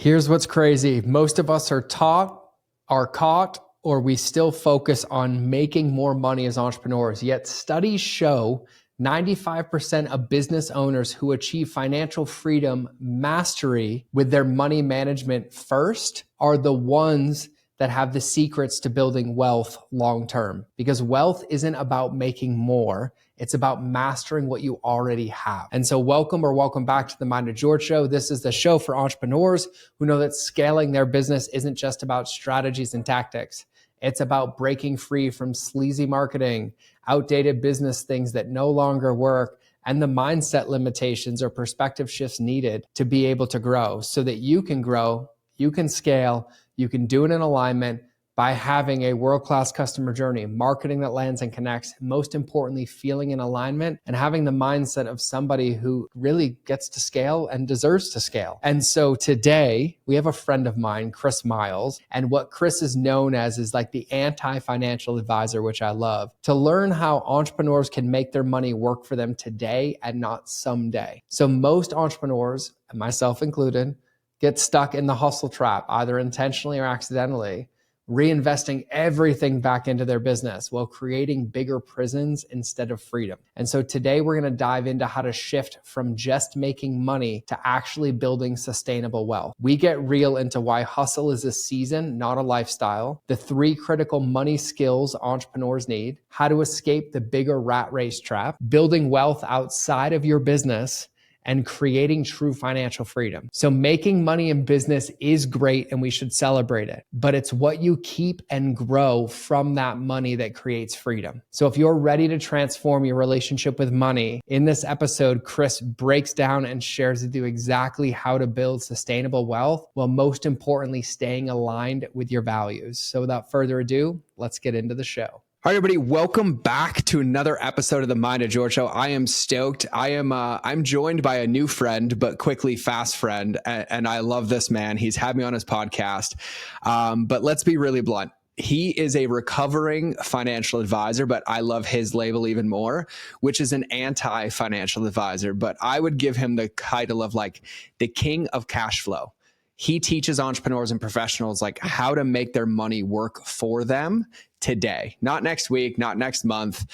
Here's what's crazy. Most of us are taught, are caught, or we still focus on making more money as entrepreneurs. Yet studies show 95% of business owners who achieve financial freedom mastery with their money management first are the ones that have the secrets to building wealth long term. Because wealth isn't about making more, it's about mastering what you already have. And so welcome back to the Mind of George Show. This is the show for entrepreneurs who know that scaling their business isn't just about strategies and tactics. It's about breaking free from sleazy marketing, outdated business things that no longer work, and the mindset limitations or perspective shifts needed to be able to grow so that you can grow, you can scale, you can do it in alignment by having a world-class customer journey, marketing that lands and connects, most importantly, feeling in alignment and having the mindset of somebody who really gets to scale and deserves to scale. And so today we have a friend of mine, Chris Miles, and what Chris is known as is like the anti-financial advisor, which I love, to learn how entrepreneurs can make their money work for them today and not someday. So most entrepreneurs, myself included, get stuck in the hustle trap, either intentionally or accidentally, reinvesting everything back into their business while creating bigger prisons instead of freedom. And so today we're going to dive into how to shift from just making money to actually building sustainable wealth. We get real into why hustle is a season, not a lifestyle, the 3 critical money skills entrepreneurs need, how to escape the bigger rat race trap, building wealth outside of your business, and creating true financial freedom. So making money in business is great and we should celebrate it, but it's what you keep and grow from that money that creates freedom. So if you're ready to transform your relationship with money, in this episode, Chris breaks down and shares with you exactly how to build sustainable wealth while most importantly, staying aligned with your values. So without further ado, let's get into the show. All right, everybody, welcome back to another episode of the Mind of George Show. I am stoked. I'm joined by a new friend, but quickly fast friend, and I love this man. He's had me on his podcast, but let's be really blunt. He is a recovering financial advisor, but I love his label even more, which is an anti-financial advisor. But I would give him the title of like the king of cash flow. He teaches entrepreneurs and professionals like how to make their money work for them today, not next week, not next month.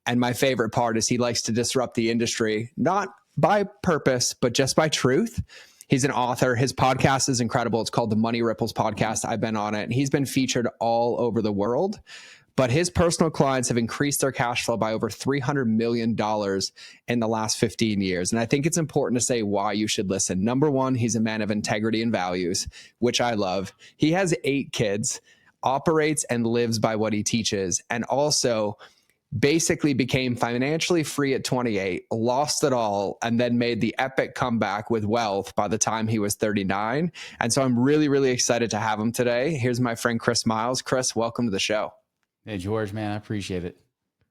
And my favorite part is he likes to disrupt the industry, not by purpose, but just by truth. He's an author. His podcast is incredible. It's called the Money Ripples Podcast. I've been on it, and he's been featured all over the world. But his personal clients have increased their cash flow by over $300 million in the last 15 years. And I think it's important to say why you should listen. Number one, he's a man of integrity and values, which I love. He has 8 kids, operates and lives by what he teaches, and also basically became financially free at 28, lost it all, and then made the epic comeback with wealth by the time he was 39. And so I'm really, really excited to have him today. Here's my friend, Chris Miles. Chris, welcome to the show. Hey, George, man, I appreciate it.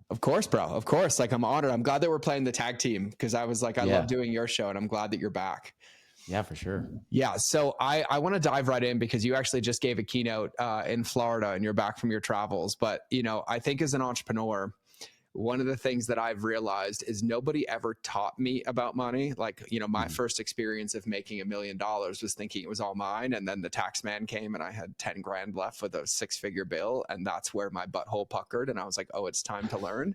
Of course, bro. Of course. Like, I'm honored. I'm glad that we're playing the tag team because I was like, I love doing your show, and I'm glad that you're back. Yeah, for sure. Yeah. So I want to dive right in because you actually just gave a keynote in Florida and you're back from your travels. But, you know, I think as an entrepreneur, one of the things that I've realized is nobody ever taught me about money. Like, you know, my first experience of making $1 million was thinking it was all mine. And then the tax man came and I had 10 grand left with a 6-figure bill. And that's where my butthole puckered. And I was like, oh, it's time to learn.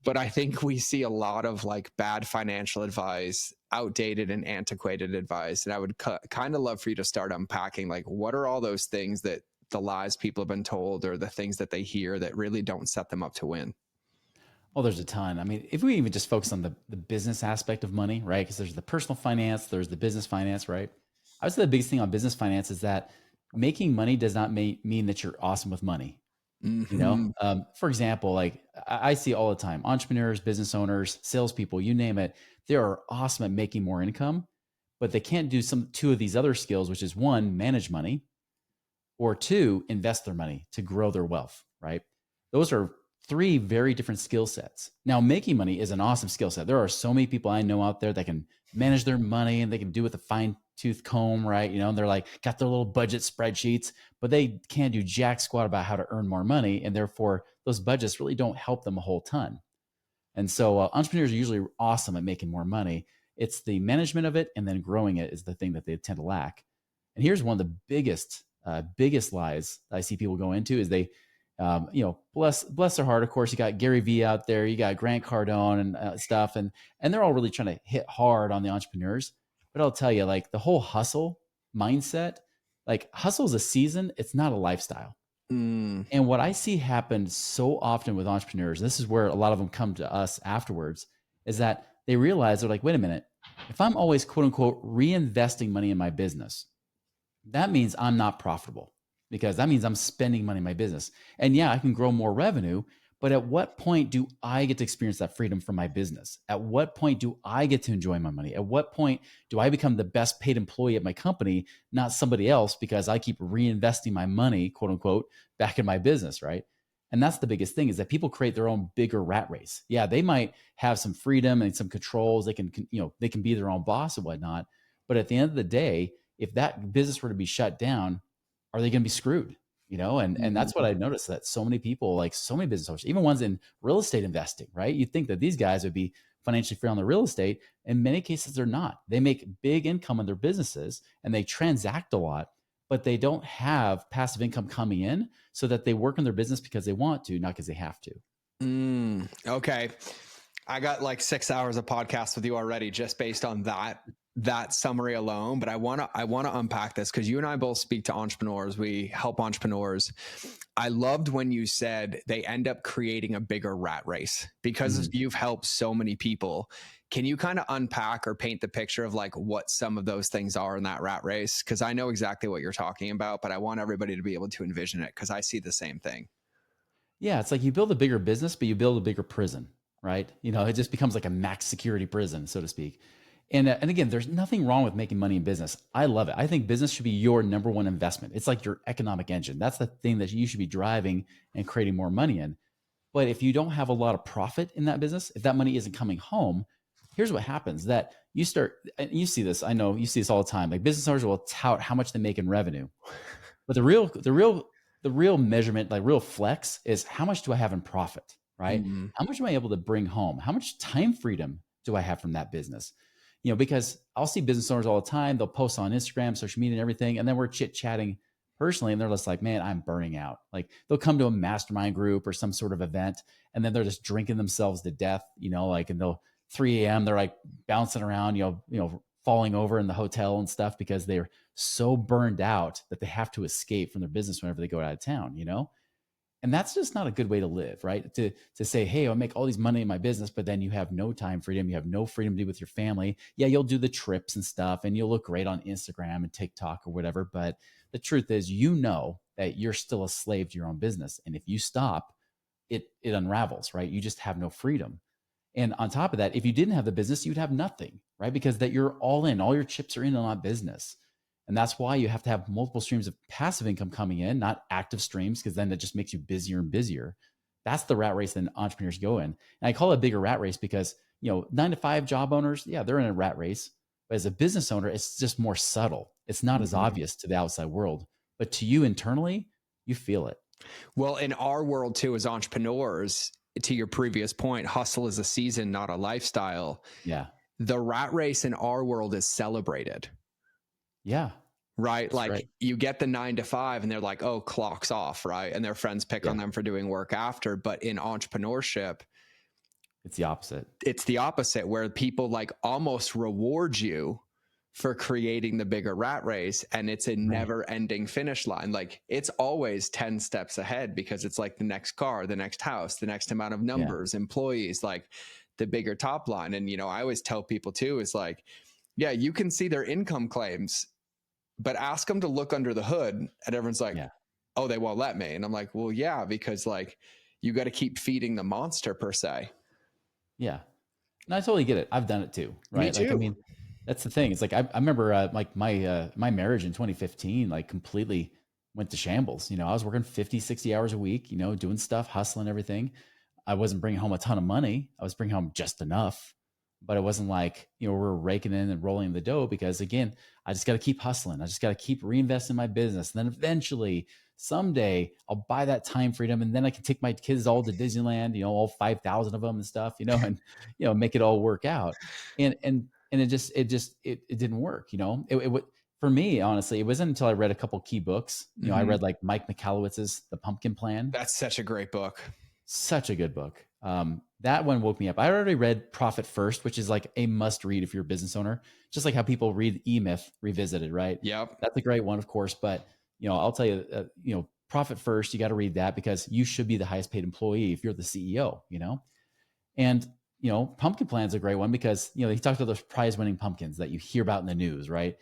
But I think we see a lot of like bad financial advice, outdated and antiquated advice. And I would kind of love for you to start unpacking, like, what are all those things that the lies people have been told or the things that they hear that really don't set them up to win? Oh, there's a ton. I mean, if we even just focus on the business aspect of money, right? Because there's the personal finance, there's the business finance, right? I would say the biggest thing on business finance is that making money does not mean that you're awesome with money. Mm-hmm. You know, for example, like I see all the time, entrepreneurs, business owners, salespeople, you name it, they are awesome at making more income, but they can't do 2 of these other skills, which is 1, manage money, or 2, invest their money to grow their wealth, right? Those are 3 very different skill sets. Now, making money is an awesome skill set. There are so many people I know out there that can manage their money and they can do it with a fine tooth comb, right? You know, and they're like, got their little budget spreadsheets, but they can't do jack squat about how to earn more money. And therefore those budgets really don't help them a whole ton. And so entrepreneurs are usually awesome at making more money. It's the management of it and then growing it is the thing that they tend to lack. And here's one of the biggest lies that I see people go into is they, bless their heart. Of course, you got Gary Vee out there, you got Grant Cardone and stuff, and they're all really trying to hit hard on the entrepreneurs. But I'll tell you, like the whole hustle mindset, like hustle is a season, it's not a lifestyle. Mm. And what I see happen so often with entrepreneurs, this is where a lot of them come to us afterwards, is that they realize they're like, wait a minute, if I'm always quote unquote reinvesting money in my business, that means I'm not profitable because that means I'm spending money in my business. And yeah, I can grow more revenue, but at what point do I get to experience that freedom from my business? At what point do I get to enjoy my money? At what point do I become the best paid employee at my company, not somebody else because I keep reinvesting my money, quote unquote, back in my business, right? And that's the biggest thing is that people create their own bigger rat race. Yeah, they might have some freedom and some controls. They can be their own boss and whatnot. But at the end of the day, if that business were to be shut down, are they going to be screwed? And that's what I've noticed, that so many people, like so many business owners, even ones in real estate investing, right? You'd think that these guys would be financially free on the real estate. In many cases, they're not. They make big income in their businesses and they transact a lot, but they don't have passive income coming in so that they work in their business because they want to, not because they have to. Okay. I got like 6 hours of podcast with you already just based on that summary alone. But I want to unpack this because you and I both speak to entrepreneurs. We help entrepreneurs. I loved when you said they end up creating a bigger rat race because you've helped so many people. Can you kind of unpack or paint the picture of like what some of those things are in that rat race? Because I know exactly what you're talking about, but I want everybody to be able to envision it because I see the same thing. Yeah, it's like you build a bigger business, but you build a bigger prison, right? It just becomes like a max security prison, so to speak. And again, there's nothing wrong with making money in business. I love it. I think business should be your number one investment. It's like your economic engine. That's the thing that you should be driving and creating more money in. But if you don't have a lot of profit in that business, if that money isn't coming home, here's what happens: that you start, and you see this, I know you see this all the time. Like business owners will tout how much they make in revenue. But the real measurement, like real flex, is how much do I have in profit, right? How much am I able to bring home? How much time freedom do I have from that business? Because I'll see business owners all the time. They'll post on Instagram, social media, and everything, and then we're chit chatting personally, and they're just like, "Man, I'm burning out." Like they'll come to a mastermind group or some sort of event, and then they're just drinking themselves to death. And they'll 3 a.m. they're like bouncing around, falling over in the hotel and stuff because they're so burned out that they have to escape from their business whenever they go out of town. And that's just not a good way to live, right? To say, hey, I'll make all these money in my business, but then you have no time freedom. You have no freedom to be with your family. Yeah, you'll do the trips and stuff, and you'll look great on Instagram and TikTok or whatever. But the truth is, that you're still a slave to your own business. And if you stop, it unravels, right? You just have no freedom. And on top of that, if you didn't have the business, you'd have nothing, right? Because that you're all in, all your chips are in on that business. And that's why you have to have multiple streams of passive income coming in, not active streams, because then it just makes you busier and busier. That's the rat race that entrepreneurs go in. And I call it a bigger rat race because, 9-to-5 job owners, yeah, they're in a rat race. But as a business owner, it's just more subtle. It's not as obvious to the outside world. But to you internally, you feel it. Well, in our world too, as entrepreneurs, to your previous point, hustle is a season, not a lifestyle. Yeah. The rat race in our world is celebrated. Yeah. Right. That's Like right. you get the 9 to 5 and they're like, oh, clock's off. Right. And their friends pick on them for doing work after. But in entrepreneurship, It's the opposite. It's the opposite, where people like almost reward you for creating the bigger rat race. And it's a never ending finish line. Like it's always 10 steps ahead because it's like the next car, the next house, the next amount of numbers, employees, like the bigger top line. And, I always tell people too, is like, yeah, you can see their income claims, but ask them to look under the hood and everyone's like, oh, they won't let me. And I'm like, well, yeah, because like you got to keep feeding the monster per se. Yeah. No, I totally get it. I've done it too. Right. Me too. Like, I mean, that's the thing. It's like, I remember like my marriage in 2015, like completely went to shambles. I was working 50, 60 hours a week, doing stuff, hustling, everything. I wasn't bringing home a ton of money. I was bringing home just enough, but it wasn't like, we're raking in and rolling the dough because again, I just got to keep hustling. I just got to keep reinvesting in my business. And then eventually someday I'll buy that time freedom and then I can take my kids all to Disneyland, all 5,000 of them and stuff, and, make it all work out. And it didn't work. for me, honestly, it wasn't until I read a couple key books. You know, I Mhm. read like Mike Michalowicz's The Pumpkin Plan. That's such a great book. Such a good book. That one woke me up. I already read Profit First, which is like a must read if you're a business owner, just like how people read E-Myth Revisited, right? Yep. That's a great one, of course. But, you know, I'll tell you, you know, Profit First, you got to read that because you should be the highest paid employee if you're the CEO, you know? And, you know, Pumpkin Plan is a great one because, you know, he talked about those prize winning pumpkins that you hear about in the news, right?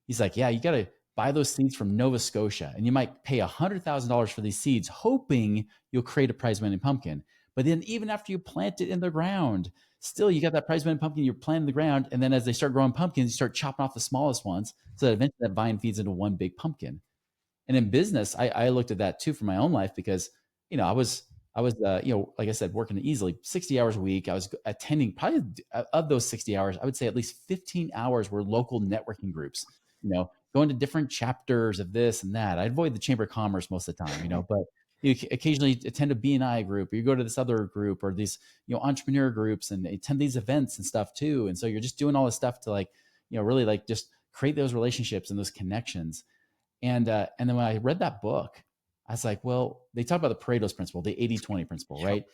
He's like, yeah, you got to buy those seeds from Nova Scotia and you might pay $100,000 for these seeds, hoping you'll create a prize winning pumpkin. But then even after you plant it in the ground, still you got that prize winning pumpkin you're planting in the ground. And then as they start growing pumpkins, you start chopping off the smallest ones so that eventually that vine feeds into one big pumpkin. And in business, I looked at that too for my own life because, you know, you know, like I said, working easily 60 hours a week. I was attending probably of those 60 hours, I would say at least 15 hours were local networking groups, you know, going to different chapters of this and that. I avoid the Chamber of Commerce most of the time, you know, but you occasionally attend a BNI group or you go to this other group or these, you know, entrepreneur groups and attend these events and stuff too. And so you're just doing all this stuff to like, you know, really like just create those relationships and those connections. And then when I read that book, I was like, well, they talk about the Pareto's principle, the 80-20 principle, Yep. right?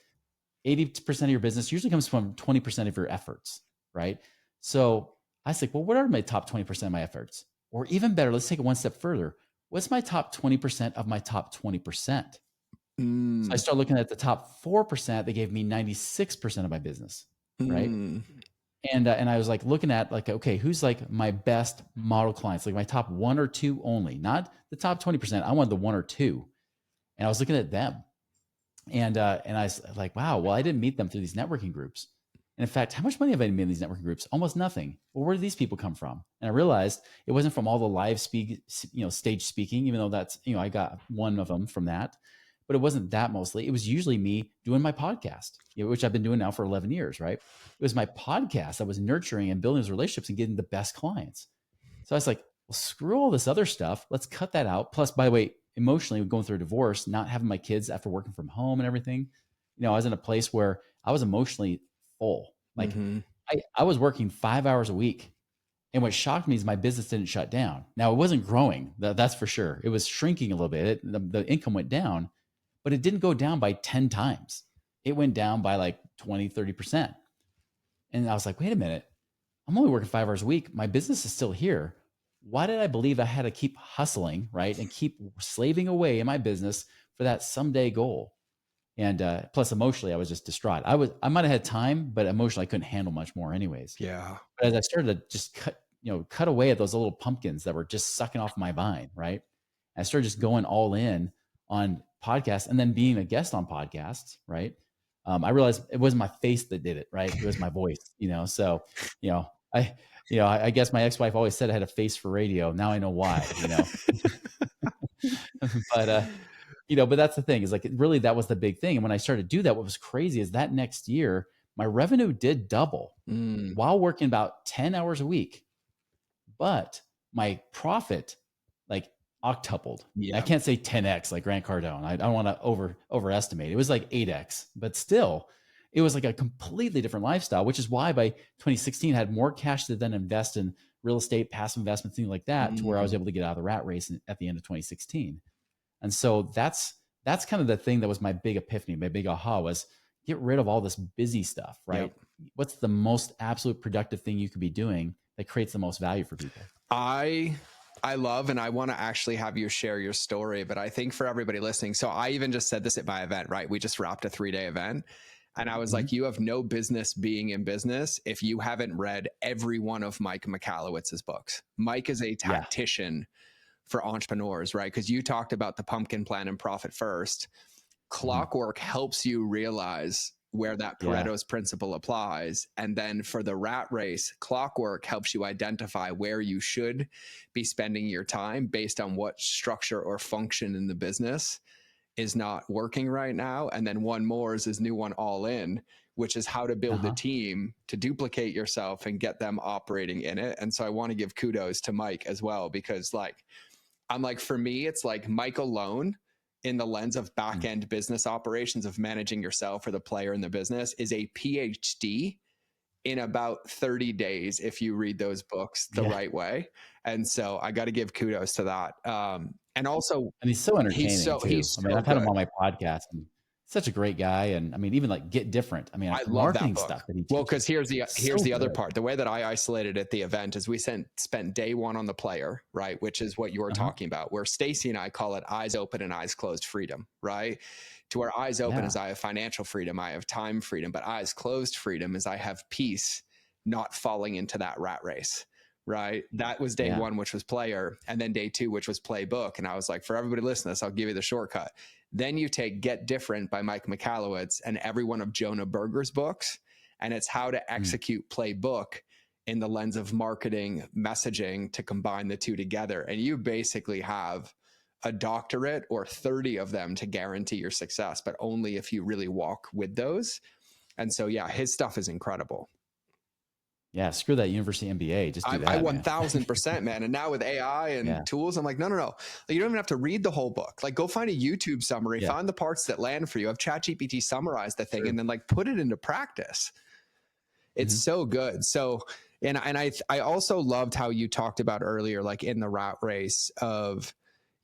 80% of your business usually comes from 20% of your efforts, right? So I was like, well, what are my top 20% of my efforts? Or even better, let's take it one step further. What's my top 20% of my top 20%? So I started looking at the top 4%. They gave me 96% of my business, right? And I was like looking at like, okay, who's like my best model clients, like my top 1 or 2 only, not the top 20%. I wanted the 1 or 2. And I was looking at them and I was like, wow, well, I didn't meet them through these networking groups. And in fact, how much money have I made in these networking groups? Almost nothing. Well, where do these people come from? And I realized it wasn't from all the live stage speaking, even though that's, you know, I got one of them from that, but it wasn't that mostly. It was usually me doing my podcast, you know, which I've been doing now for 11 years, right? It was my podcast that was nurturing and building those relationships and getting the best clients. So I was like, well, screw all this other stuff. Let's cut that out. Plus, by the way, emotionally going through a divorce, not having my kids after working from home and everything, you know, I was in a place where I was emotionally full. Like I was working 5 hours a week. And what shocked me is my business didn't shut down. Now it wasn't growing. That's for sure. It was shrinking a little bit. The income went down, but it didn't go down by 10 times. It went down by like 20, 30%. And I was like, wait a minute. I'm only working 5 hours a week. My business is still here. Why did I believe I had to keep hustling, right? And keep slaving away in my business for that someday goal? And plus emotionally, I was just distraught. I might've had time, but emotionally I couldn't handle much more anyways. Yeah. But as I started to just cut away at those little pumpkins that were just sucking off my vine, right? I started just going all in on podcasts and then being a guest on podcasts, right? I realized it wasn't my face that did it, right? It was my voice, you know? So, you know, I guess my ex-wife always said I had a face for radio. Now I know why, you know, but, you know, but that's the thing is like, really, that was the big thing. And when I started to do that, what was crazy is that next year, my revenue did double while working about 10 hours a week, but my profit like octupled. I can't say 10x like Grant Cardone. I don't want to overestimate. It was like 8x, but still, it was like a completely different lifestyle, which is why by 2016 I had more cash to then invest in real estate, passive investments, things like that, to where I was able to get out of the rat race at the end of 2016. And so that's kind of the thing that was my big epiphany, my big aha was get rid of all this busy stuff, right? What's the most absolute productive thing you could be doing that creates the most value for people? I love, and I want to actually have you share your story, but I think for everybody listening, so I even just said this at my event, right? We just wrapped a 3-day event. And I was like, you have no business being in business if you haven't read every one of Mike Michalowicz's books. Mike is a tactician for entrepreneurs, right? Because you talked about the pumpkin plan and profit first. Clockwork helps you realize where that Pareto's principle applies. And then for the rat race, Clockwork helps you identify where you should be spending your time based on what structure or function in the business is not working right now. And then one more is his new one, All In, which is how to build a team to duplicate yourself and get them operating in it. And so I want to give kudos to Mike as well, because like, I'm like, for me, it's like Mike alone in the lens of back-end business operations of managing yourself or the player in the business is a PhD in about 30 days if you read those books the right way. And so I got to give kudos to that. And also, And he's so entertaining too. he's I mean, so I've had him good. on my podcast, and such a great guy. And I mean, even like Get Different. I mean, I love that marketing book. stuff that he teaches. Well, because here's the other good. part. The way that I isolated at the event is we spent day one on the player, right? Which is what you were talking about, where Stacy and I call it eyes open and eyes closed freedom, right? To where eyes open is I have financial freedom, I have time freedom, but eyes closed freedom is I have peace, not falling into that rat race, right? That was day one, which was player, and then day two, which was playbook. And I was like, for everybody listening to this, I'll give you the shortcut. Then you take Get Different by Mike Michalowicz and every one of Jonah Berger's books, and it's how to execute playbook in the lens of marketing, messaging to combine the two together. And you basically have a doctorate or 30 of them to guarantee your success, but only if you really walk with those. And so, yeah, his stuff is incredible. Yeah, screw that university MBA. Just do that. I 1000%, man. And now with AI and tools, I'm like, no. You don't even have to read the whole book. Like, go find a YouTube summary, find the parts that land for you. Have ChatGPT summarize the thing and then like put it into practice. It's so good. So, and I also loved how you talked about earlier, like in the rat race of,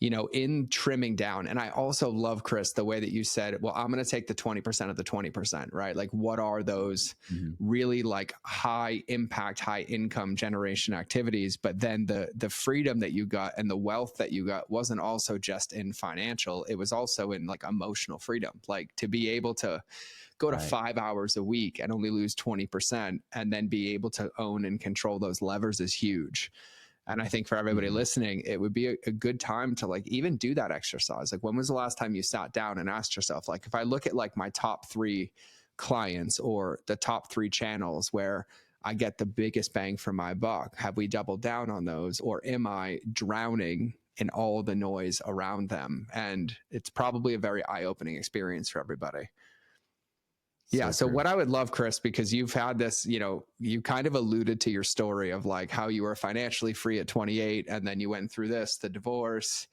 you know, in trimming down. And I also love, Chris, the way that you said, well, I'm going to take the 20% of the 20%, right? Like, what are those really like high impact, high income generation activities? But then the freedom that you got and the wealth that you got wasn't also just in financial. It was also in like emotional freedom, like to be able to go to 5 hours a week and only lose 20% and then be able to own and control those levers is huge. And I think for everybody listening, it would be a good time to like even do that exercise. Like, when was the last time you sat down and asked yourself, like, if I look at like my top 3 clients or the top 3 channels where I get the biggest bang for my buck, have we doubled down on those, or am I drowning in all the noise around them? And it's probably a very eye-opening experience for everybody. Yeah. So what I would love, Chris, because you've had this, you know, you kind of alluded to your story of like how you were financially free at 28 and then you went through this, the divorce,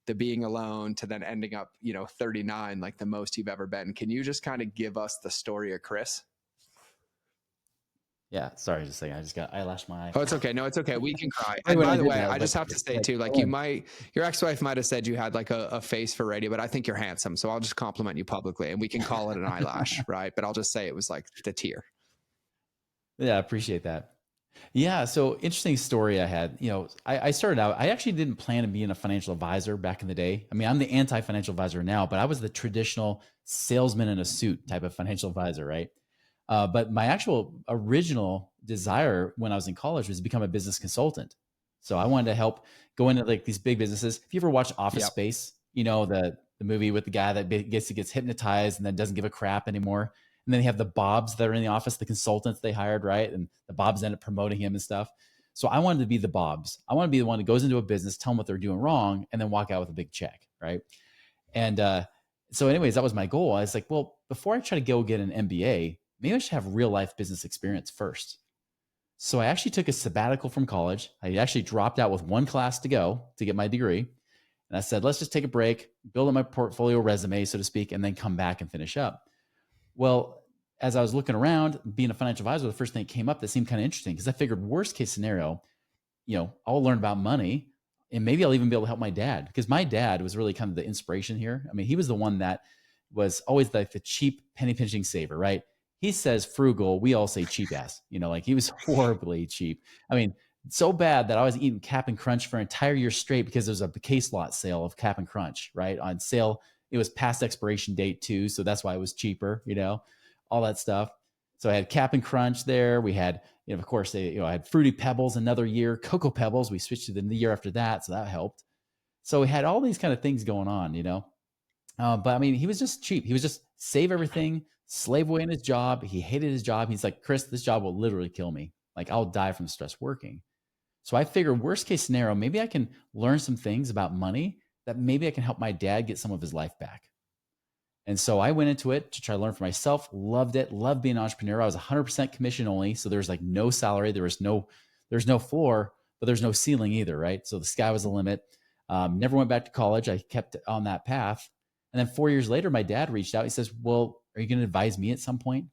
the being alone, to then ending up, you know, 39, like the most you've ever been. Can you just kind of give us the story of Chris? Yeah, sorry, just a second. I lashed my eye. Oh, it's okay. No, it's okay. We can cry. And by the way, I just have to say too, like your ex-wife might have said you had like a face for radio, but I think you're handsome. So I'll just compliment you publicly and we can call it an eyelash, right? But I'll just say it was like the tear. Yeah, I appreciate that. Yeah, so interesting story I had. You know, I started out, I actually didn't plan on being a financial advisor back in the day. I mean, I'm the anti-financial advisor now, but I was the traditional salesman in a suit type of financial advisor, right? But my actual original desire when I was in college was to become a business consultant. So I wanted to help go into like these big businesses. If you ever watch Office Space, you know, the movie with the guy that gets hypnotized and then doesn't give a crap anymore. And then they have the Bobs that are in the office, the consultants they hired, right? And the Bobs end up promoting him and stuff. So I wanted to be the Bobs. I want to be the one that goes into a business, tell them what they're doing wrong, and then walk out with a big check, right? And so anyways, that was my goal. I was like, well, before I try to go get an MBA, maybe I should have real life business experience first. So I actually took a sabbatical from college. I actually dropped out with one class to go to get my degree. And I said, let's just take a break, build up my portfolio resume, so to speak, and then come back and finish up. Well, as I was looking around, being a financial advisor, the first thing that came up that seemed kind of interesting, because I figured worst case scenario, you know, I'll learn about money and maybe I'll even be able to help my dad, because my dad was really kind of the inspiration here. I mean, he was the one that was always like the cheap penny pinching saver, right? He says frugal. We all say cheap ass, you know, like he was horribly cheap. I mean, so bad that I was eating Cap'n Crunch for an entire year straight because there's a case lot sale of Cap'n Crunch, right? On sale. It was past expiration date too. So that's why it was cheaper, you know, all that stuff. So I had Cap'n Crunch there. We had, you know, of course, I had Fruity Pebbles another year, Cocoa Pebbles. We switched to the year after that. So that helped. So we had all these kind of things going on, you know. But I mean, he was just cheap. He was just save everything, slave away in his job. He hated his job. He's like, Chris, this job will literally kill me. Like, I'll die from stress working. So I figured worst case scenario, maybe I can learn some things about money that maybe I can help my dad get some of his life back. And so I went into it to try to learn for myself. Loved it. Loved being an entrepreneur. I was 100% commission only. So there was like no salary. There's no floor, but there's no ceiling either. Right. So the sky was the limit. Never went back to college. I kept on that path. And then 4 years later, my dad reached out. He says, well, are you going to advise me at some point?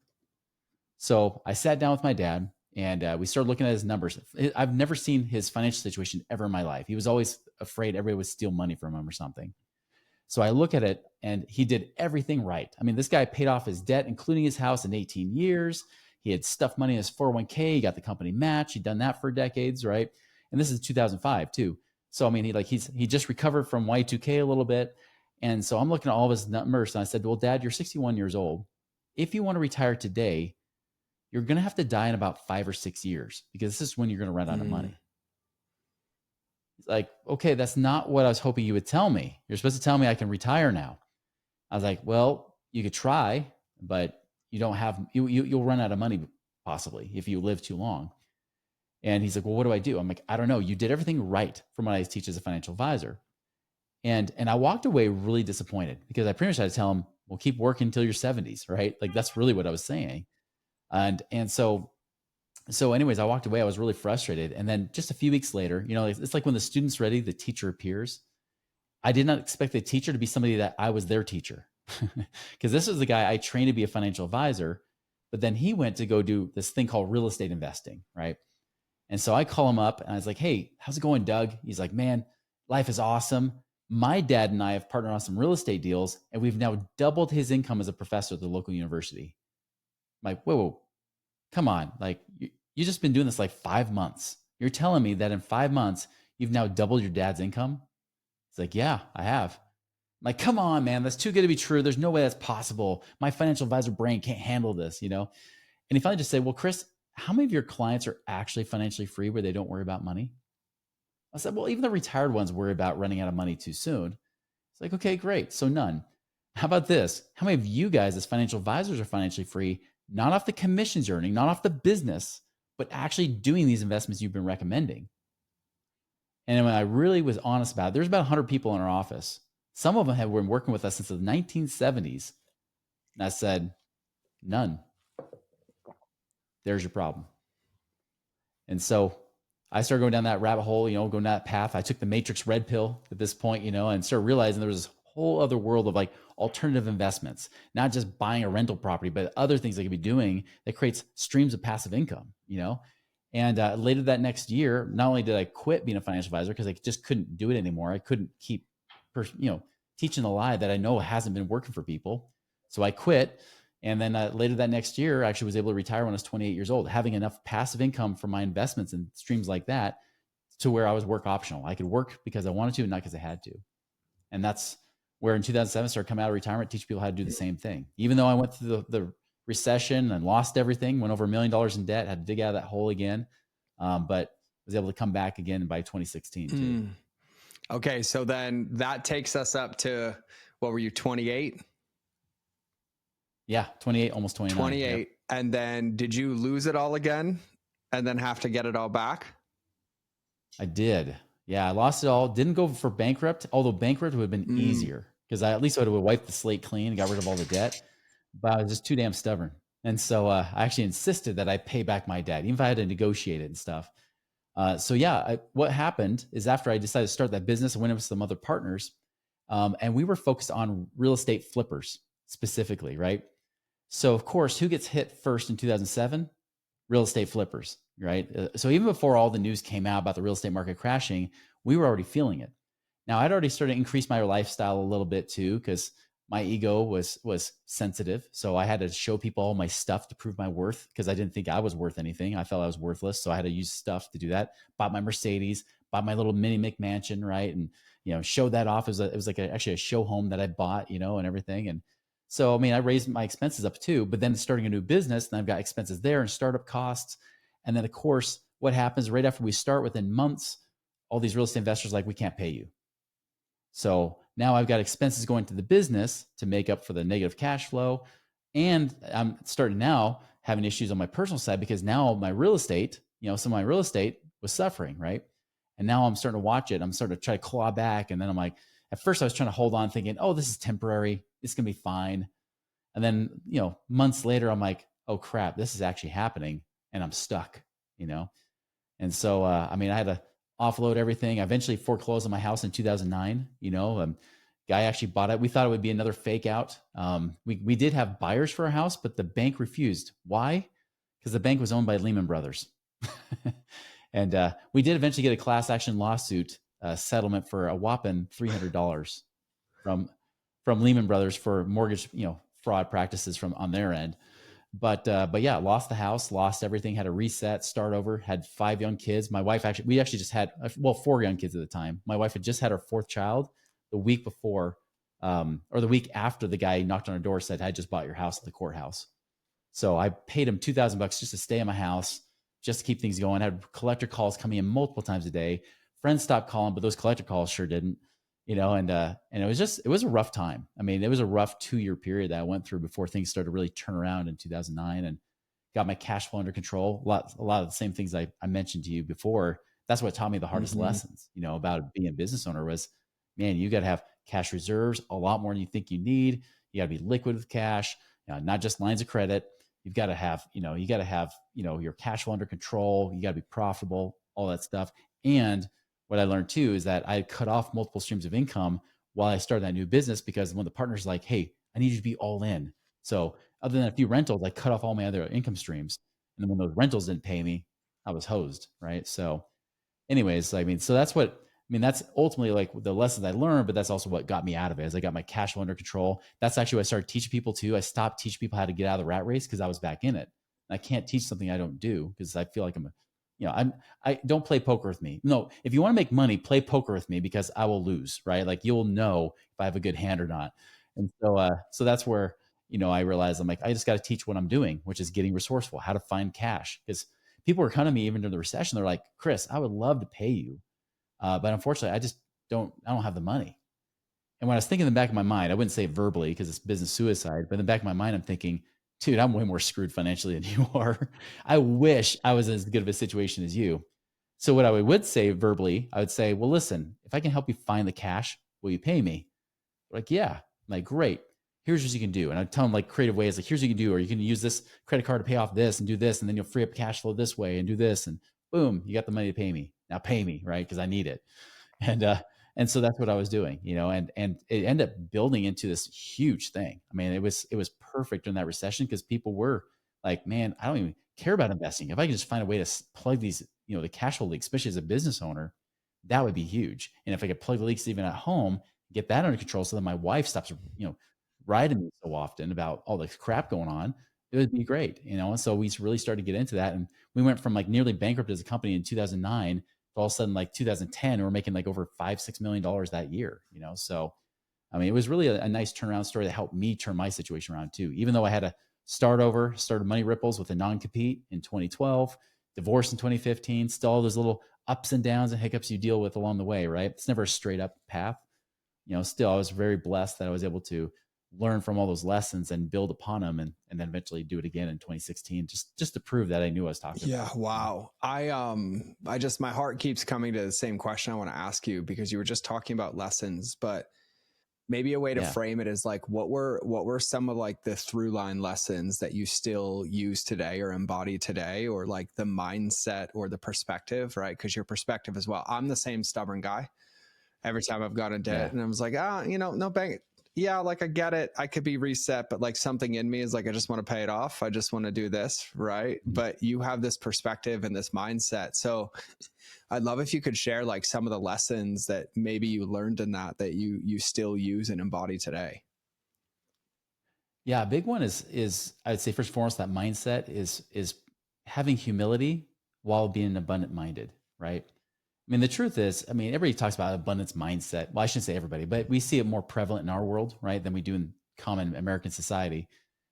So I sat down with my dad and we started looking at his numbers. I've never seen his financial situation ever in my life. He was always afraid everybody would steal money from him or something. So I look at it and he did everything right. I mean, this guy paid off his debt, including his house, in 18 years. He had stuffed money in his 401k. He got the company match. He'd done that for decades, right? And this is 2005 too. So I mean, he just recovered from Y2K a little bit. And so I'm looking at all of his numbers and I said, well, Dad, you're 61 years old. If you want to retire today, you're going to have to die in about 5 or 6 years because this is when you're going to run out of money. He's like, okay, that's not what I was hoping you would tell me. You're supposed to tell me I can retire now. I was like, well, you could try, but you don't have, you'll run out of money possibly if you live too long. And he's like, well, what do I do? I'm like, I don't know. You did everything right from what I teach as a financial advisor. And I walked away really disappointed because I pretty much had to tell him, well, keep working until your 70s, right? Like that's really what I was saying. And so anyways, I walked away. I was really frustrated. And then just a few weeks later, you know, it's like when the student's ready, the teacher appears. I did not expect the teacher to be somebody that I was their teacher because this was the guy I trained to be a financial advisor, but then he went to go do this thing called real estate investing, right? And so I call him up and I was like, hey, how's it going, Doug? He's like, man, life is awesome. My dad and I have partnered on some real estate deals and we've now doubled his income as a professor at the local university. I'm like, whoa, come on. Like you just been doing this like 5 months. You're telling me that in 5 months, you've now doubled your dad's income? It's like, yeah, I have. I'm like, come on, man, that's too good to be true. There's no way that's possible. My financial advisor brain can't handle this, you know? And he finally just said, well, Chris, how many of your clients are actually financially free where they don't worry about money? I said, well, even the retired ones worry about running out of money too soon. It's like, okay, great. So none. How about this? How many of you guys as financial advisors are financially free, not off the commissions you're earning, not off the business, but actually doing these investments you've been recommending? And when I really was honest about it, there's about 100 people in our office. Some of them have been working with us since the 1970s. And I said, none. There's your problem. And so I started going down that rabbit hole, you know, going down that path. I took the Matrix red pill at this point, you know, and started realizing there was this whole other world of like alternative investments, not just buying a rental property, but other things they could be doing that creates streams of passive income, you know? And later that next year, not only did I quit being a financial advisor because I just couldn't do it anymore. I couldn't keep, teaching the lie that I know hasn't been working for people. So I quit. And then later that next year, I actually was able to retire when I was 28 years old, having enough passive income from my investments and streams like that to where I was work optional. I could work because I wanted to, not because I had to. And that's where in 2007, I started coming out of retirement, teach people how to do the same thing. Even though I went through the recession and lost everything, went over $1 million in debt, had to dig out of that hole again, but was able to come back again by 2016 too. Okay, so then that takes us up to, what were you, 28? Yeah, 28, almost 29. 28. Yep. And then did you lose it all again and then have to get it all back? I did. Yeah, I lost it all. Didn't go for bankrupt, although bankrupt would have been easier because I at least would have wiped the slate clean and got rid of all the debt. But I was just too damn stubborn. And so I actually insisted that I pay back my debt, even if I had to negotiate it and stuff. What happened is after I decided to start that business, I went in with some other partners and we were focused on real estate flippers specifically, right? So of course, who gets hit first in 2007? Real estate flippers, right? So even before all the news came out about the real estate market crashing, we were already feeling it. Now I'd already started to increase my lifestyle a little bit too, because my ego was sensitive. So I had to show people all my stuff to prove my worth because I didn't think I was worth anything. I felt I was worthless. So I had to use stuff to do that. Bought my Mercedes, bought my little mini McMansion, right? And, showed that off. It was like actually a show home that I bought, and everything. And so, I raised my expenses up too, but then starting a new business, and I've got expenses there and startup costs. And then of course, what happens right after we start, within months, all these real estate investors are like, we can't pay you. So now I've got expenses going to the business to make up for the negative cash flow. And I'm starting now having issues on my personal side because now my real estate, some of my real estate was suffering, right? And now I'm starting to watch it. I'm starting to try to claw back. And then I'm like, at first I was trying to hold on thinking, oh, this is temporary. It's going to be fine. And then, months later, I'm like, oh crap, this is actually happening and I'm stuck, And so, I had to offload everything. I eventually foreclosed on my house in 2009. Guy actually bought it. We thought it would be another fake out. We did have buyers for our house, but the bank refused. Why? because the bank was owned by Lehman Brothers. And we did eventually get a class action lawsuit settlement for a whopping $300 from Lehman Brothers for mortgage, fraud practices from on their end. But yeah, lost the house, lost everything, had to reset, start over, had 5 young kids. My wife we actually just had, 4 young kids at the time. My wife had just had her 4th child the week before, or the week after the guy knocked on our door, said, I just bought your house at the courthouse. So I paid him $2,000 just to stay in my house, just to keep things going. I had collector calls coming in multiple times a day. Friends stopped calling, but those collector calls sure didn't, and it was a rough time. I mean, it was a rough 2-year period that I went through before things started to really turn around in 2009 and got my cash flow under control. A lot of the same things I mentioned to you before. That's what taught me the hardest lessons, about being a business owner was, man, you got to have cash reserves, a lot more than you think you need. You got to be liquid with cash, not just lines of credit. You've got to have, your cash flow under control. You got to be profitable, all that stuff. And what I learned too is that I cut off multiple streams of income while I started that new business, because when the partner's like, hey, I need you to be all in. So other than a few rentals, I cut off all my other income streams. And then when those rentals didn't pay me, I was hosed. Right. So anyways, that's ultimately like the lessons I learned, but that's also what got me out of it as I got my cash flow under control. That's actually what I started teaching people too. I stopped teaching people how to get out of the rat race because I was back in it. And I can't teach something I don't do because I feel like I don't play poker with me. No, if you want to make money, play poker with me because I will lose, right? Like you'll know if I have a good hand or not. And so that's where, I realized I'm like, I just got to teach what I'm doing, which is getting resourceful, how to find cash. Because people were coming to me even during the recession. They're like, Chris, I would love to pay you. But unfortunately, I don't have the money. And when I was thinking in the back of my mind, I wouldn't say it verbally because it's business suicide, but in the back of my mind, I'm thinking, dude, I'm way more screwed financially than you are. I wish I was as good of a situation as you. So what I would say verbally, I would say, well, listen, if I can help you find the cash, will you pay me? They're like, yeah. I'm like, great. Here's what you can do. And I tell them like creative ways, like, here's what you can do, or you can use this credit card to pay off this and do this. And then you'll free up cash flow this way and do this. And boom, you got the money to pay me. Now pay me, right? Because I need it. And so that's what I was doing, and it ended up building into this huge thing. I mean, it was perfect during that recession because people were like, man, I don't even care about investing. If I can just find a way to plug these, the cash flow leaks, especially as a business owner, that would be huge. And if I could plug the leaks even at home, get that under control so that my wife stops, riding me so often about all the crap going on, it would be great, And so we really started to get into that. And we went from like nearly bankrupt as a company in 2009 to all of a sudden like 2010, we're making like over $5-6 million that year, So, I mean, it was really a nice turnaround story that helped me turn my situation around too. Even though I had to started Money Ripples with a non-compete in 2012, divorce in 2015, still all those little ups and downs and hiccups you deal with along the way, right? It's never a straight up path. Still, I was very blessed that I was able to learn from all those lessons and build upon them and then eventually do it again in 2016, just to prove that I knew what I was talking about. Yeah. Wow. My heart keeps coming to the same question I want to ask you because you were just talking about lessons, but maybe a way to frame it is like, what were some of like the through line lessons that you still use today or embody today, or like the mindset or the perspective, right? Because your perspective as well. I'm the same stubborn guy. Every time I've gone in debt and I was like, no bank. Yeah, like I get it. I could be reset, but like something in me is like, I just want to pay it off. I just want to do this. Right. Mm-hmm. But you have this perspective and this mindset. So I'd love if you could share like some of the lessons that maybe you learned in that you still use and embody today. Yeah. A big one is I'd say first and foremost, that mindset is having humility while being abundant minded. Right. I mean, the truth is, everybody talks about abundance mindset. Well, I shouldn't say everybody, but we see it more prevalent in our world, right, than we do in common American society.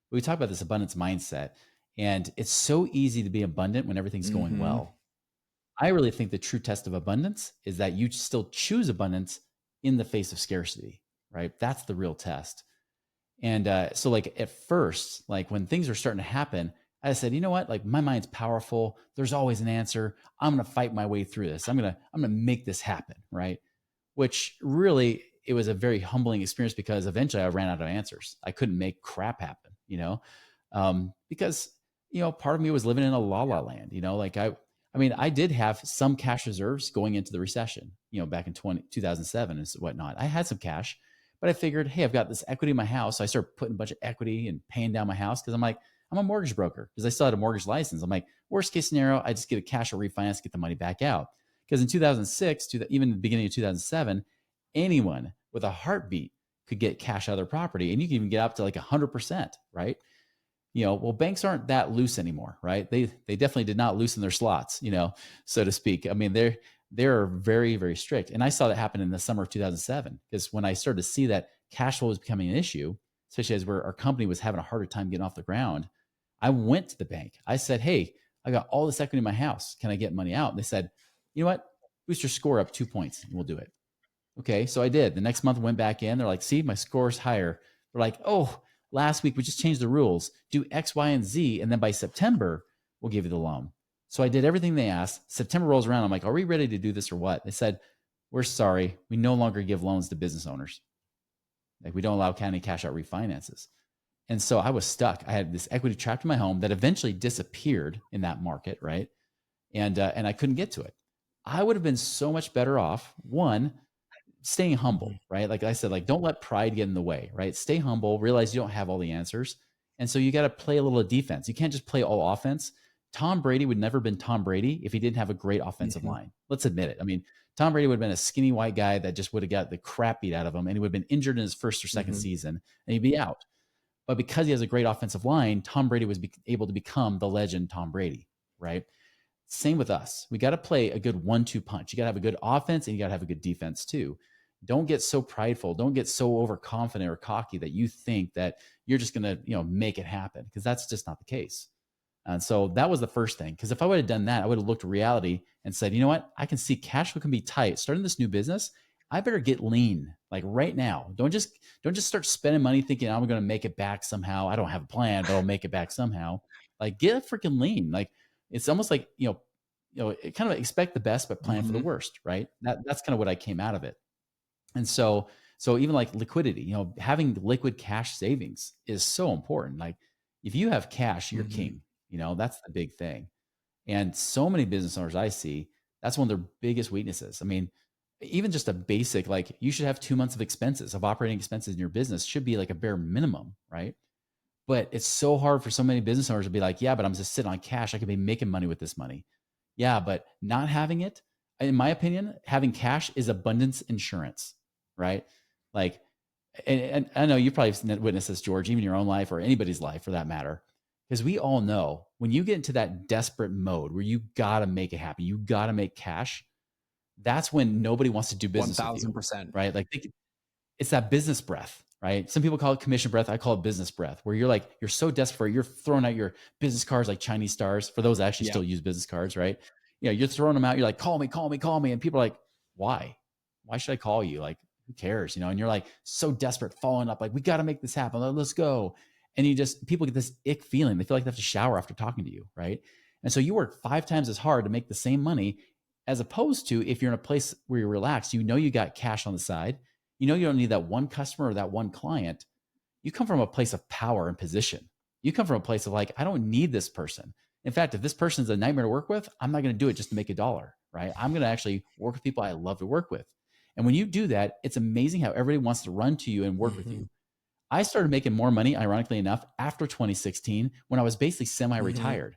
But we talk about this abundance mindset, and it's so easy to be abundant when everything's going well. I really think the true test of abundance is that you still choose abundance in the face of scarcity, right? That's the real test. And so like at first, like when things are starting to happen, I said, you know what? Like my mind's powerful. There's always an answer. I'm going to fight my way through this. I'm going to make this happen. Right. Which really, it was a very humbling experience because eventually I ran out of answers. I couldn't make crap happen, because, part of me was living in a la la land, like I did have some cash reserves going into the recession, back in 2007 and whatnot. I had some cash, but I figured, hey, I've got this equity in my house. So I started putting a bunch of equity and paying down my house because I'm like, I'm a mortgage broker because I still had a mortgage license. I'm like, worst case scenario, I just get a cash or refinance, get the money back out. Because in 2006 to even the beginning of 2007, anyone with a heartbeat could get cash out of their property, and you can even get up to like 100%, right? Well, banks aren't that loose anymore, right? They definitely did not loosen their slots, so to speak. I mean, they're very, very strict. And I saw that happen in the summer of 2007, because when I started to see that cash flow was becoming an issue, especially as our company was having a harder time getting off the ground, I went to the bank. I said, hey, I got all this equity in my house. Can I get money out? And they said, you know what? Boost your score up 2 points and we'll do it. Okay. So I did. The next month I went back in. They're like, see, my score's higher. They're like, oh, last week we just changed the rules. Do X, Y, and Z. And then by September, we'll give you the loan. So I did everything they asked. September rolls around. I'm like, are we ready to do this or what? They said, we're sorry. We no longer give loans to business owners. Like, we don't allow county cash out refinances. And so I was stuck. I had this equity trapped in my home that eventually disappeared in that market, right? And I couldn't get to it. I would have been so much better off, one, staying humble, right? Like I said, like, don't let pride get in the way, right? Stay humble, realize you don't have all the answers. And so you got to play a little defense. You can't just play all offense. Tom Brady would never have been Tom Brady if he didn't have a great offensive line. Let's admit it. I mean, Tom Brady would have been a skinny white guy that just would have got the crap beat out of him, and he would have been injured in his first or second season, and he'd be out. But because he has a great offensive line, Tom Brady was able to become the legend Tom Brady, right? Same with us. We got to play a good 1-2 punch. You got to have a good offense, and you got to have a good defense too. Don't get so prideful. Don't get so overconfident or cocky that you think that you're just going to, make it happen, because that's just not the case. And so that was the first thing. Because if I would have done that, I would have looked at reality and said, you know what? I can see cash flow can be tight. Starting this new business, I better get lean, like right now. Don't just start spending money thinking I'm going to make it back somehow. I don't have a plan, but I'll make it back somehow. Like, get freaking lean. Like, it's almost like, kind of expect the best, but plan for the worst, right? That's kind of what I came out of it. And so even like liquidity, having liquid cash savings is so important. Like, if you have cash, you're king. That's the big thing. And so many business owners I see, that's one of their biggest weaknesses. I mean, even just a basic, like, you should have 2 months of operating expenses in your business should be like a bare minimum, right? But it's so hard for so many business owners to be like, yeah, but I'm just sitting on cash. I could be making money with this money. Yeah, but not having it, in my opinion, having cash is abundance insurance, right? Like, and I know you probably witnessed this, George, even in your own life or anybody's life for that matter. Because we all know when you get into that desperate mode where you got to make it happen, you got to make cash, that's when nobody wants to do business 1000%. with you, right? Like, it's that business breath, right? Some people call it commission breath. I call it business breath, where you're so desperate, you're throwing out your business cards like Chinese stars. For those that actually still use business cards, right? You're throwing them out. You're like, call me, call me, call me. And people are like, why? Why should I call you? Like, who cares? And you're like so desperate, following up, like, we got to make this happen. Let's go. And people get this ick feeling. They feel like they have to shower after talking to you, right? And so you work 5 times as hard to make the same money, as opposed to if you're in a place where you're relaxed, you got cash on the side, you don't need that one customer or that one client. You come from a place of power and position. You come from a place of like, I don't need this person. In fact, if this person's a nightmare to work with, I'm not going to do it just to make $1, right? I'm going to actually work with people I love to work with. And when you do that, it's amazing how everybody wants to run to you and work with you. I started making more money, ironically enough, after 2016, when I was basically semi-retired,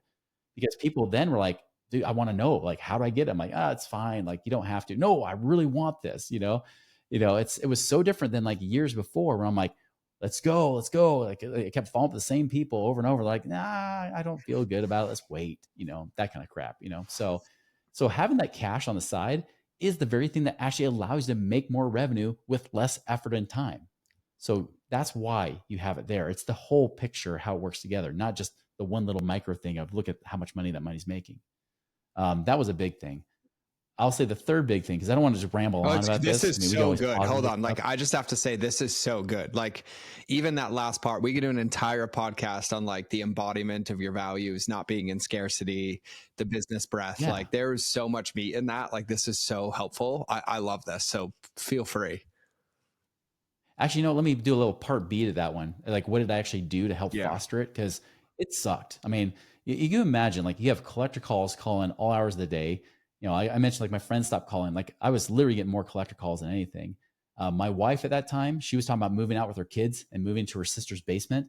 because people then were like, dude, I want to know, like, how do I get it? I'm like, it's fine. Like, you don't have to. No, I really want this, it was so different than like years before, where I'm like, let's go. Like, I kept falling for the same people over and over. Like, nah, I don't feel good about it. Let's wait, that kind of crap, So having that cash on the side is the very thing that actually allows you to make more revenue with less effort and time. So that's why you have it there. It's the whole picture, how it works together, not just the one little micro thing of look at how much money that money's making. That was a big thing. I'll say the third big thing, because I don't want to just ramble on about this. This is so good. Hold on. Like, I just have to say, this is so good. Like, even that last part, we could do an entire podcast on like the embodiment of your values, not being in scarcity, the business breath. Yeah. Like, there is so much meat in that. Like, this is so helpful. I love this. So feel free. Actually, let me do a little part B to that one. Like, what did I actually do to help foster it? Because it sucked. I mean, you can imagine, like, you have collector calls calling all hours of the day. I mentioned, like, my friends stopped calling. Like, I was literally getting more collector calls than anything. My wife at that time, she was talking about moving out with her kids and moving to her sister's basement.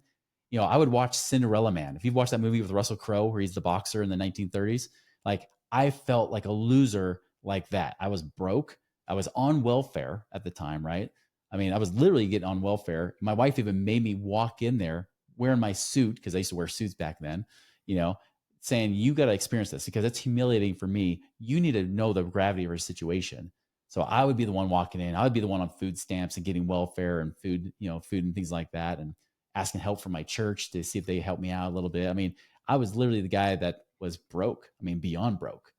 I would watch Cinderella Man. If you've watched that movie with Russell Crowe, where he's the boxer in the 1930s, like I felt like a loser like that. I was broke. I was on welfare at the time, right? I mean, I was literally getting on welfare. My wife even made me walk in there wearing my suit, because I used to wear suits back then, you know, saying, you got to experience this because it's humiliating for me. You need to know the gravity of our situation. So I would be the one walking in. I would be the one on food stamps and getting welfare and food, food and things like that, and asking help from my church to see if they help me out a little bit. I mean, I was literally the guy that was broke. I mean, beyond broke.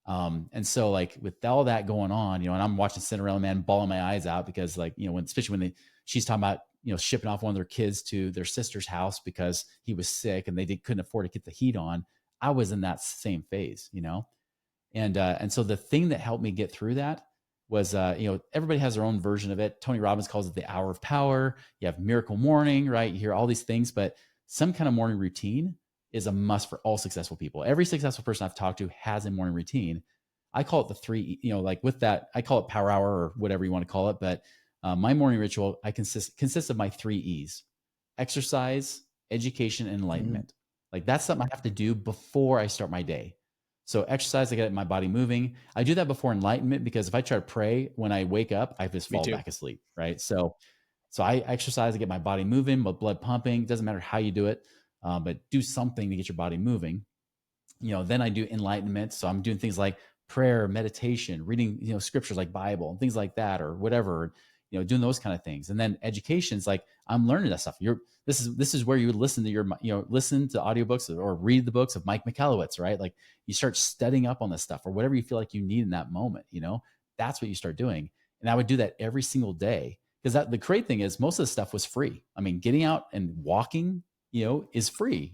And so like with all that going on, and I'm watching Cinderella Man bawling my eyes out because like, especially when she's talking about, shipping off one of their kids to their sister's house because he was sick and they couldn't afford to get the heat on. I was in that same phase, and so the thing that helped me get through that was, everybody has their own version of it. Tony Robbins calls it the hour of power. You have miracle morning, right? You hear all these things, but some kind of morning routine is a must for all successful people. Every successful person I've talked to has a morning routine. I call it the three, like with that, I call it power hour or whatever you want to call it. But my morning ritual, consists of my 3 E's: exercise, education, and enlightenment. Like that's something I have to do before I start my day. So exercise, I get my body moving. I do that before enlightenment because if I try to pray when I wake up, I just fall back asleep, right? So I exercise, I get my body moving, my blood pumping. Doesn't matter how you do it, but do something to get your body moving. Then I do enlightenment. So I'm doing things like prayer, meditation, reading, scriptures like Bible and things like that, or whatever, doing those kind of things. And then education is like, I'm learning that stuff. This is where you would listen to listen to audiobooks or read the books of Mike Michalowicz, right? Like you start studying up on this stuff or whatever you feel like you need in that moment, that's what you start doing. And I would do that every single day because the great thing is most of the stuff was free. I mean, getting out and walking, is free,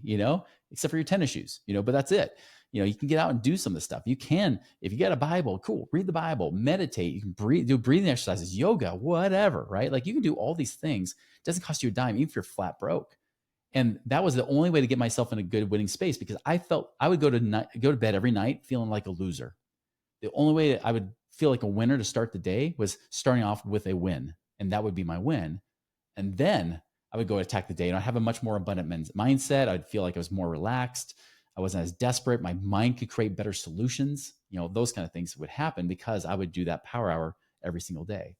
except for your tennis shoes, but that's it. You can get out and do some of the stuff. You can, if you get a Bible, cool, read the Bible, meditate, you can do breathing exercises, yoga, whatever, right? Like you can do all these things. It doesn't cost you a dime, even if you're flat broke. And that was the only way to get myself in a good winning space because I felt I would go to bed every night feeling like a loser. The only way I would feel like a winner to start the day was starting off with a win. And that would be my win. And then I would go attack the day and I'd have a much more abundant mindset. I'd feel like I was more relaxed. I wasn't as desperate. My mind could create better solutions. Those kind of things would happen because I would do that power hour every single day.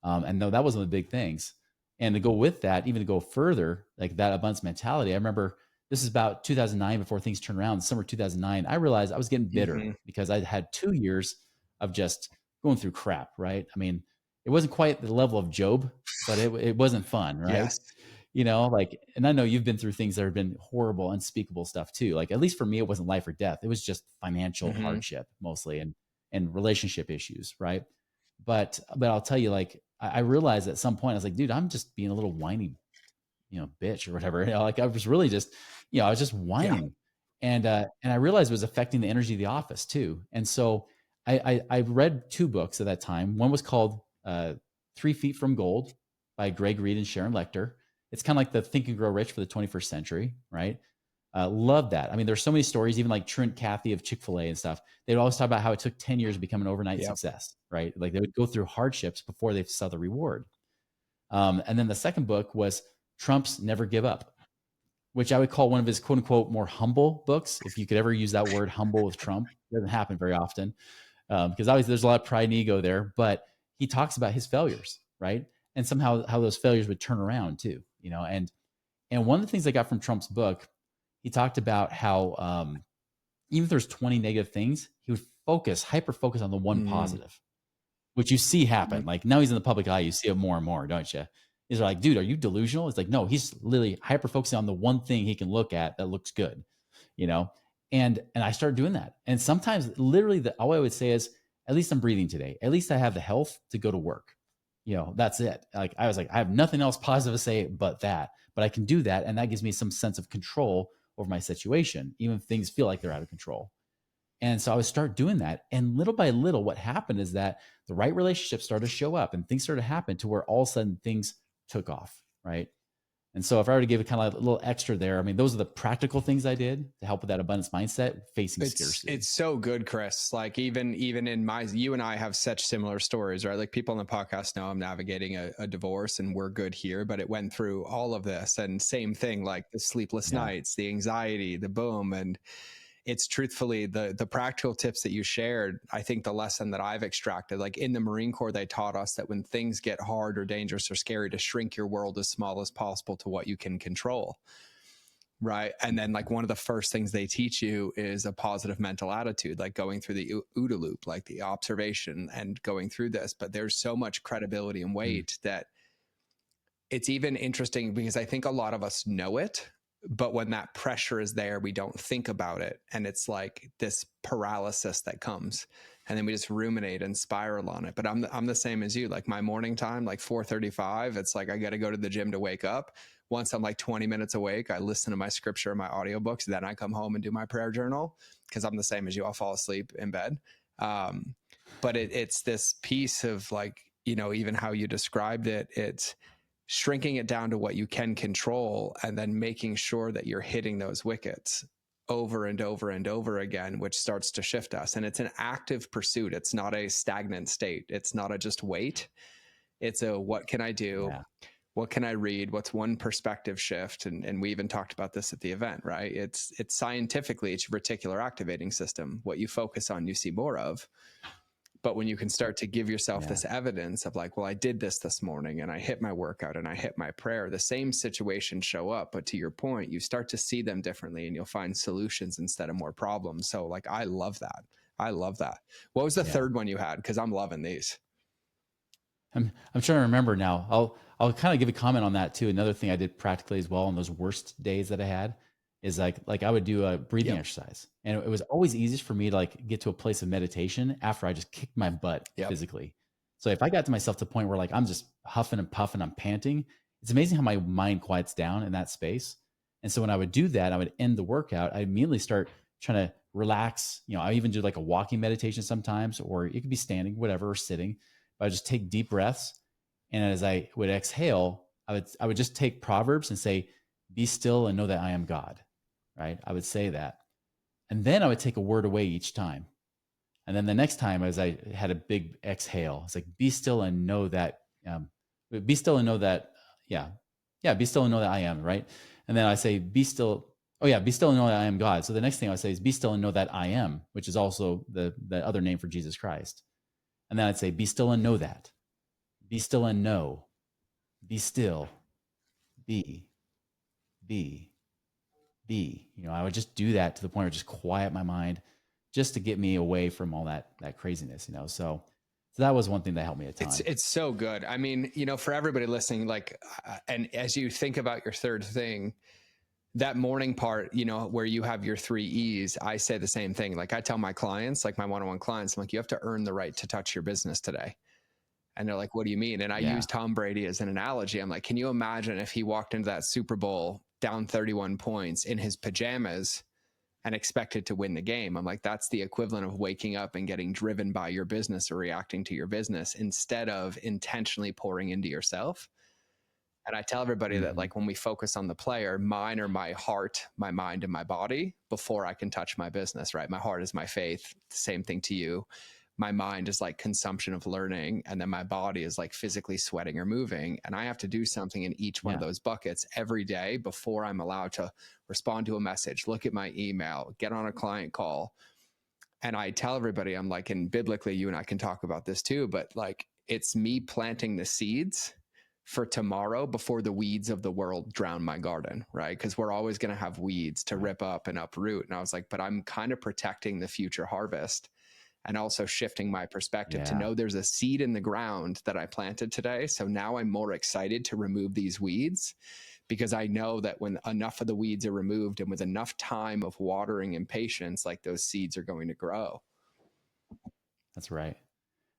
And though that was one of the big things. And to go with that, even to go further, like that abundance mentality, I remember this is about 2009 before things turned around, summer 2009. I realized I was getting bitter because I had 2 years of just going through crap, right? I mean, it wasn't quite the level of Job, but it wasn't fun, right? Yes. And I know you've been through things that have been horrible, unspeakable stuff too. Like, at least for me, it wasn't life or death. It was just financial hardship mostly and relationship issues. Right. But I'll tell you, like, I realized at some point, I was like, dude, I'm just being a little whiny, bitch or whatever. Like I was really just, I was just whining. Yeah. And I realized it was affecting the energy of the office too. And so I read 2 books at that time. One was called 3 Feet from Gold by Greg Reed and Sharon Lechter. It's kind of like the Think and Grow Rich for the 21st century, right? Love that. I mean, there's so many stories, even like Trent Cathy of Chick-fil-A and stuff. They'd always talk about how it took 10 years to become an overnight success, right? Like they would go through hardships before they saw the reward. And then the second book was Trump's Never Give Up, which I would call one of his quote unquote more humble books. If you could ever use that word humble with Trump, it doesn't happen very often because obviously there's a lot of pride and ego there, but he talks about his failures, right? And somehow how those failures would turn around too, and one of the things I got from Trump's book, he talked about how even if there's 20 negative things, he would hyper focus on the one positive, which you see happen. Like now he's in the public eye, you see it more and more, don't you? He's like, dude, are you delusional? It's like, no, he's literally hyper focusing on the one thing he can look at that looks good, And I started doing that. And sometimes literally all I would say is, at least I'm breathing today. At least I have the health to go to work. That's it. Like I was like, I have nothing else positive to say but that. But I can do that. And that gives me some sense of control over my situation, even if things feel like they're out of control. And so I would start doing that. And little by little, what happened is that the right relationships started to show up and things started to happen to where all of a sudden things took off, right? And so if I were to give it kind of like a little extra there, I mean, those are the practical things I did to help with that abundance mindset facing scarcity. It's so good, Chris. Like even in you and I have such similar stories, right? Like people on the podcast know I'm navigating a divorce and we're good here, but it went through all of this and same thing, like the sleepless nights, the anxiety, the boom. And it's truthfully the practical tips that you shared. I think the lesson that I've extracted, like in the Marine Corps, they taught us that when things get hard or dangerous or scary, to shrink your world as small as possible to what you can control. Right. And then like one of the first things they teach you is a positive mental attitude, like going through the OODA loop, like the observation and going through this. But there's so much credibility and weight that it's even interesting because I think a lot of us know it, but when that pressure is there, we don't think about it. And it's like this paralysis that comes and then we just ruminate and spiral on it. But I'm the same as you. Like my morning time, like 4:35, it's like I got to go to the gym to wake up. Once I'm like 20 minutes awake, I listen to my scripture and my audiobooks. Then I come home and do my prayer journal because I'm the same as you. I'll fall asleep in bed. But it's this piece of like, you know, even how you described it, it's shrinking it down to what you can control and then making sure that you're hitting those wickets over and over and over again, which starts to shift us. And it's an active pursuit. It's not a stagnant state. It's not a just wait. It's a, what can I do? Yeah. What can I read? What's one perspective shift? And we even talked about this at the event, right? It's scientifically, it's your reticular activating system. What you focus on, you see more of. But when you can start to give yourself this evidence of like, well, I did this morning and I hit my workout and I hit my prayer, the same situations show up. But to your point, you start to see them differently and you'll find solutions instead of more problems. So like, I love that. I love that. What was the third one you had? Because I'm loving these. I'm trying to remember now. I'll kind of give a comment on that too. Another thing I did practically as well on those worst days that I had is like I would do a breathing exercise, and it was always easiest for me to like get to a place of meditation after I just kicked my butt physically. So if I got to myself to the point where like I'm just huffing and puffing, I'm panting, it's amazing how my mind quiets down in that space. And so when I would do that, I would end the workout. I immediately start trying to relax. You know, I even do like a walking meditation sometimes, or it could be standing, whatever, or sitting. But I would just take deep breaths, and as I would exhale, I would just take Proverbs and say, "Be still and know that I am God." Right? I would say that. And then I would take a word away each time. And then the next time, as I had a big exhale, it's like, be still and know that, be still and know that, be still and know that I am, right? And then I say, be still, be still and know that I am God. So the next thing I say is, be still and know that I am, which is also the other name for Jesus Christ. And then I'd say, be still and know that. Be still and know. Be still. Be. You know, I would just do that to the point where just quiet my mind, just to get me away from all that craziness, you know. So that was one thing that helped me a ton. It's so good. I mean, you know, for everybody listening, like, and as you think about your third thing, that morning part, you know, where you have your 3 E's, I say the same thing. Like I tell my clients, like my one-on-one clients, I'm like, you have to earn the right to touch your business today. And they're like, what do you mean? And I use Tom Brady as an analogy. I'm like, can you imagine if he walked into that Super Bowl down 31 points in his pajamas and expected to win the game? I'm like, that's the equivalent of waking up and getting driven by your business or reacting to your business instead of intentionally pouring into yourself. And I tell everybody that like when we focus on the player, mine are my heart, my mind, and my body before I can touch my business, right? My heart is my faith. Same thing to you. My mind is like consumption of learning. And then my body is like physically sweating or moving. And I have to do something in each one of those buckets every day before I'm allowed to respond to a message, look at my email, get on a client call. And I tell everybody, I'm like, and biblically, you and I can talk about this too, but like, it's me planting the seeds for tomorrow before the weeds of the world drown my garden, right? Because we're always going to have weeds to rip up and uproot. And I was like, but I'm kind of protecting the future harvest and also shifting my perspective to know there's a seed in the ground that I planted today. So now I'm more excited to remove these weeds because I know that when enough of the weeds are removed and with enough time of watering and patience, like those seeds are going to grow. That's right.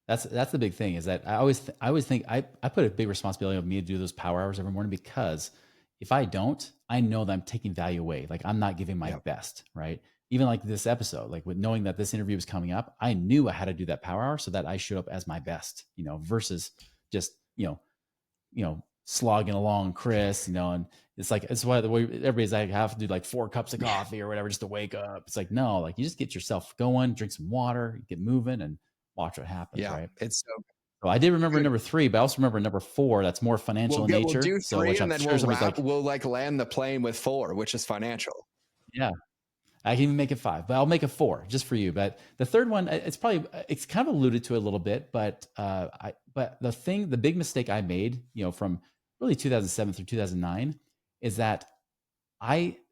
That's the big thing is that I always think I put a big responsibility on me to do those power hours every morning, because if I don't, I know that I'm taking value away. Like I'm not giving my best, right? Even like this episode, like with knowing that this interview was coming up, I knew I had to do that power hour so that I showed up as my best, you know, versus just, you know, slogging along, Chris, and it's like, it's why the way everybody's like, have to do like 4 cups of coffee or whatever just to wake up. It's like, no, like you just get yourself going, drink some water, get moving, and watch what happens. Yeah, Right. it's so So I did remember good. number 3, but I also remember number 4. That's more financial in We'll nature. do So 3 which I'm and then sure we'll somebody's wrap. like, We'll like land the plane with 4, which is financial. yeah, I can even make it 5, but I'll make it 4 just for you. But the third one, it's kind of alluded to a little bit, but the big mistake I made, from really 2007 through 2009 is that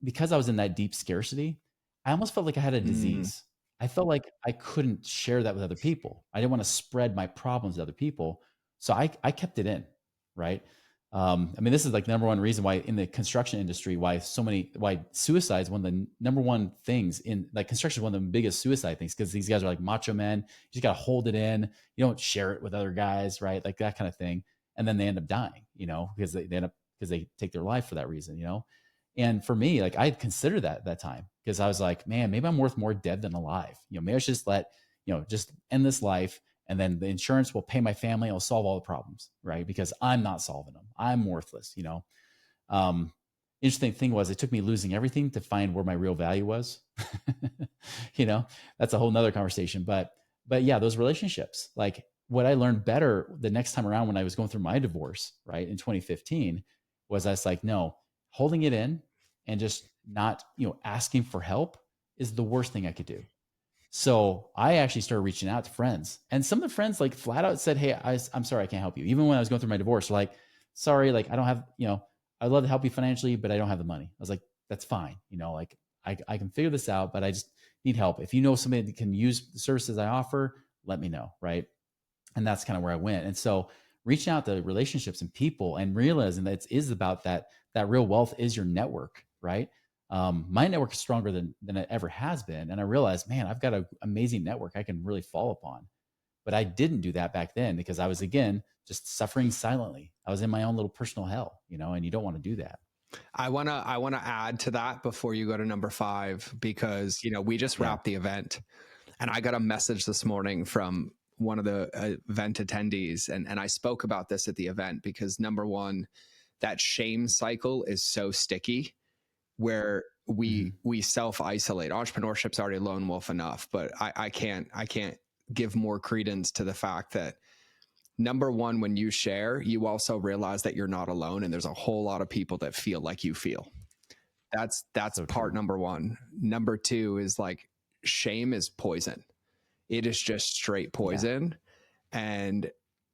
because I was in that deep scarcity, I almost felt like I had a disease. I felt like I couldn't share that with other people. I didn't want to spread my problems to other people. So I kept it in, right? I mean, this is like the number one reason why in the construction industry, why suicide is one of the number one things in like construction is one of the biggest suicide things, because these guys are like macho men. You just got to hold it in. You don't share it with other guys, right? Like that kind of thing. And then they end up dying, because they take their life for that reason. And for me, like I had considered that at that time, because I was like, man, maybe I'm worth more dead than alive. Maybe I should just end this life, and then the insurance will pay my family. It'll solve all the problems, right? Because I'm not solving them. I'm worthless. Um, Interesting thing was, it took me losing everything to find where my real value was. That's a whole nother conversation. But yeah, those relationships, like what I learned better the next time around when I was going through my divorce, right, in 2015, was I was like, no, holding it in and just not, asking for help is the worst thing I could do. So I actually started reaching out to friends, and some of the friends like flat out said, hey, I'm sorry, I can't help you. Even when I was going through my divorce, like, sorry, like I don't have, I'd love to help you financially, but I don't have the money. I was like, that's fine. Like I can figure this out, but I just need help. If you know somebody that can use the services I offer, let me know. Right. And that's kind of where I went. And so reaching out to relationships and people and realizing that it is about that real wealth is your network, right? My network is stronger than it ever has been. And I realized, man, I've got an amazing network I can really fall upon. But I didn't do that back then, because I was, again, just suffering silently. I was in my own little personal hell, and you don't want to do that. I want to add to that before you go to number 5, because, we just wrapped the event, and I got a message this morning from one of the event attendees. And I spoke about this at the event, because number one, that shame cycle is so sticky, where we self-isolate. Entrepreneurship's already lone wolf enough, but I can't give more credence to the fact that, number one, when you share, you also realize that you're not alone, and there's a whole lot of people that feel like you feel. That's so part true. Number one. Number 2 is like, shame is poison. It is just straight poison. Yeah. And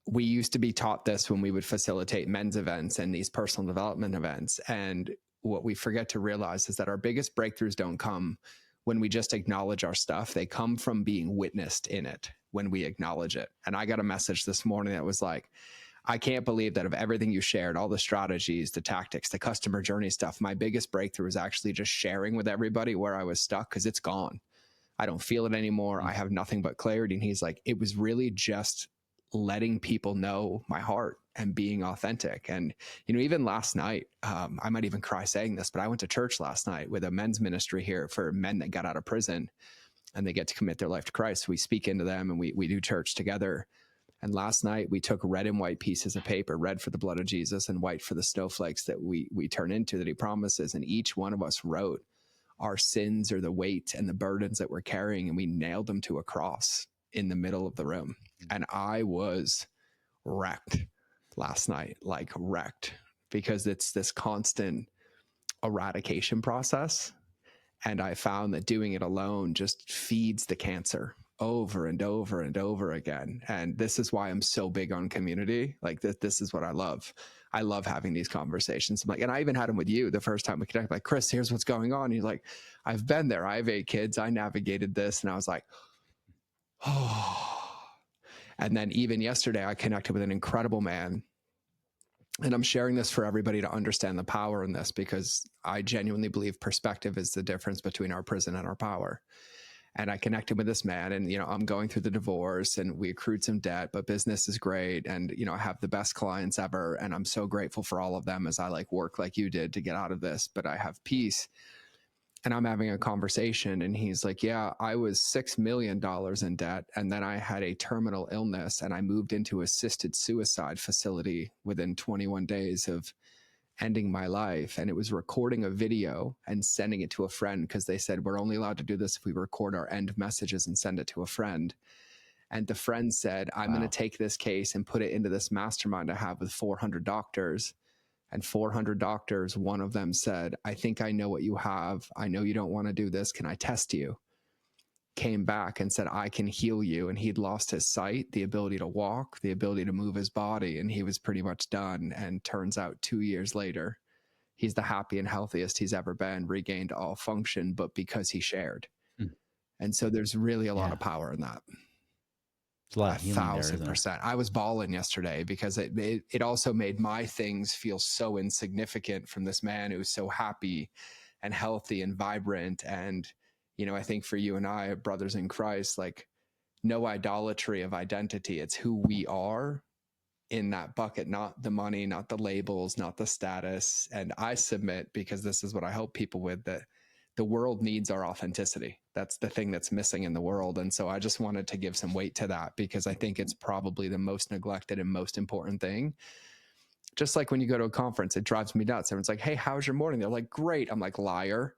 we used to be taught this when we would facilitate men's events and these personal development events. And what we forget to realize is that our biggest breakthroughs don't come when we just acknowledge our stuff. They come from being witnessed in it when we acknowledge it. And I got a message this morning that was like, I can't believe that of everything you shared, all the strategies, the tactics, the customer journey stuff, my biggest breakthrough is actually just sharing with everybody where I was stuck, because it's gone. I don't feel it anymore. I have nothing but clarity. And he's like, it was really just letting people know my heart and being authentic. And, even last night, I might even cry saying this, but I went to church last night with a men's ministry here for men that got out of prison and they get to commit their life to Christ. We speak into them and we do church together. And last night we took red and white pieces of paper, red for the blood of Jesus and white for the snowflakes that we turn into, that he promises. And each one of us wrote our sins or the weight and the burdens that we're carrying, and we nailed them to a cross in the middle of the room. And I was wrecked last night, like wrecked, because it's this constant eradication process. And I found that doing it alone just feeds the cancer over and over and over again. And this is why I'm so big on community. Like this is what I love. I love having these conversations. I'm like, and I even had them with you the first time we connected, like, Chris, here's what's going on. He's like, I've been there. I have 8 kids. I navigated this. And I was like, oh. And then even yesterday, I connected with an incredible man. And I'm sharing this for everybody to understand the power in this, because I genuinely believe perspective is the difference between our prison and our power. And I connected with this man, and, I'm going through the divorce and we accrued some debt, but business is great. And, I have the best clients ever. And I'm so grateful for all of them as I work like you did to get out of this, but I have peace. And I'm having a conversation, and he's like, yeah, I was $6 million in debt. And then I had a terminal illness, and I moved into assisted suicide facility within 21 days of ending my life. And it was recording a video and sending it to a friend, because they said, we're only allowed to do this if we record our end messages and send it to a friend. And the friend said, I'm going to take this case and put it into this mastermind I have with 400 doctors. And 400 doctors, one of them said, I think I know what you have. I know you don't want to do this. Can I test you? Came back and said, I can heal you. And he'd lost his sight, the ability to walk, the ability to move his body. And he was pretty much done. And turns out 2 years later, he's the happy and healthiest he's ever been, regained all function, but because he shared. Mm. And so there's really a lot of power in that. It's a lot of healing there, isn't 1,000%. I was bawling yesterday because it also made my things feel so insignificant from this man who's so happy and healthy and vibrant. And, you know, I think for you and I, brothers in Christ, like, no idolatry of identity. It's who we are in that bucket, not the money, not the labels, not the status. And I submit, because this is what I help people with, that the world needs our authenticity. That's the thing that's missing in the world. And so I just wanted to give some weight to that, because I think it's probably the most neglected and most important thing. Just like when you go to a conference, it drives me nuts. Everyone's like, hey, how's your morning? They're like, great. I'm like, liar.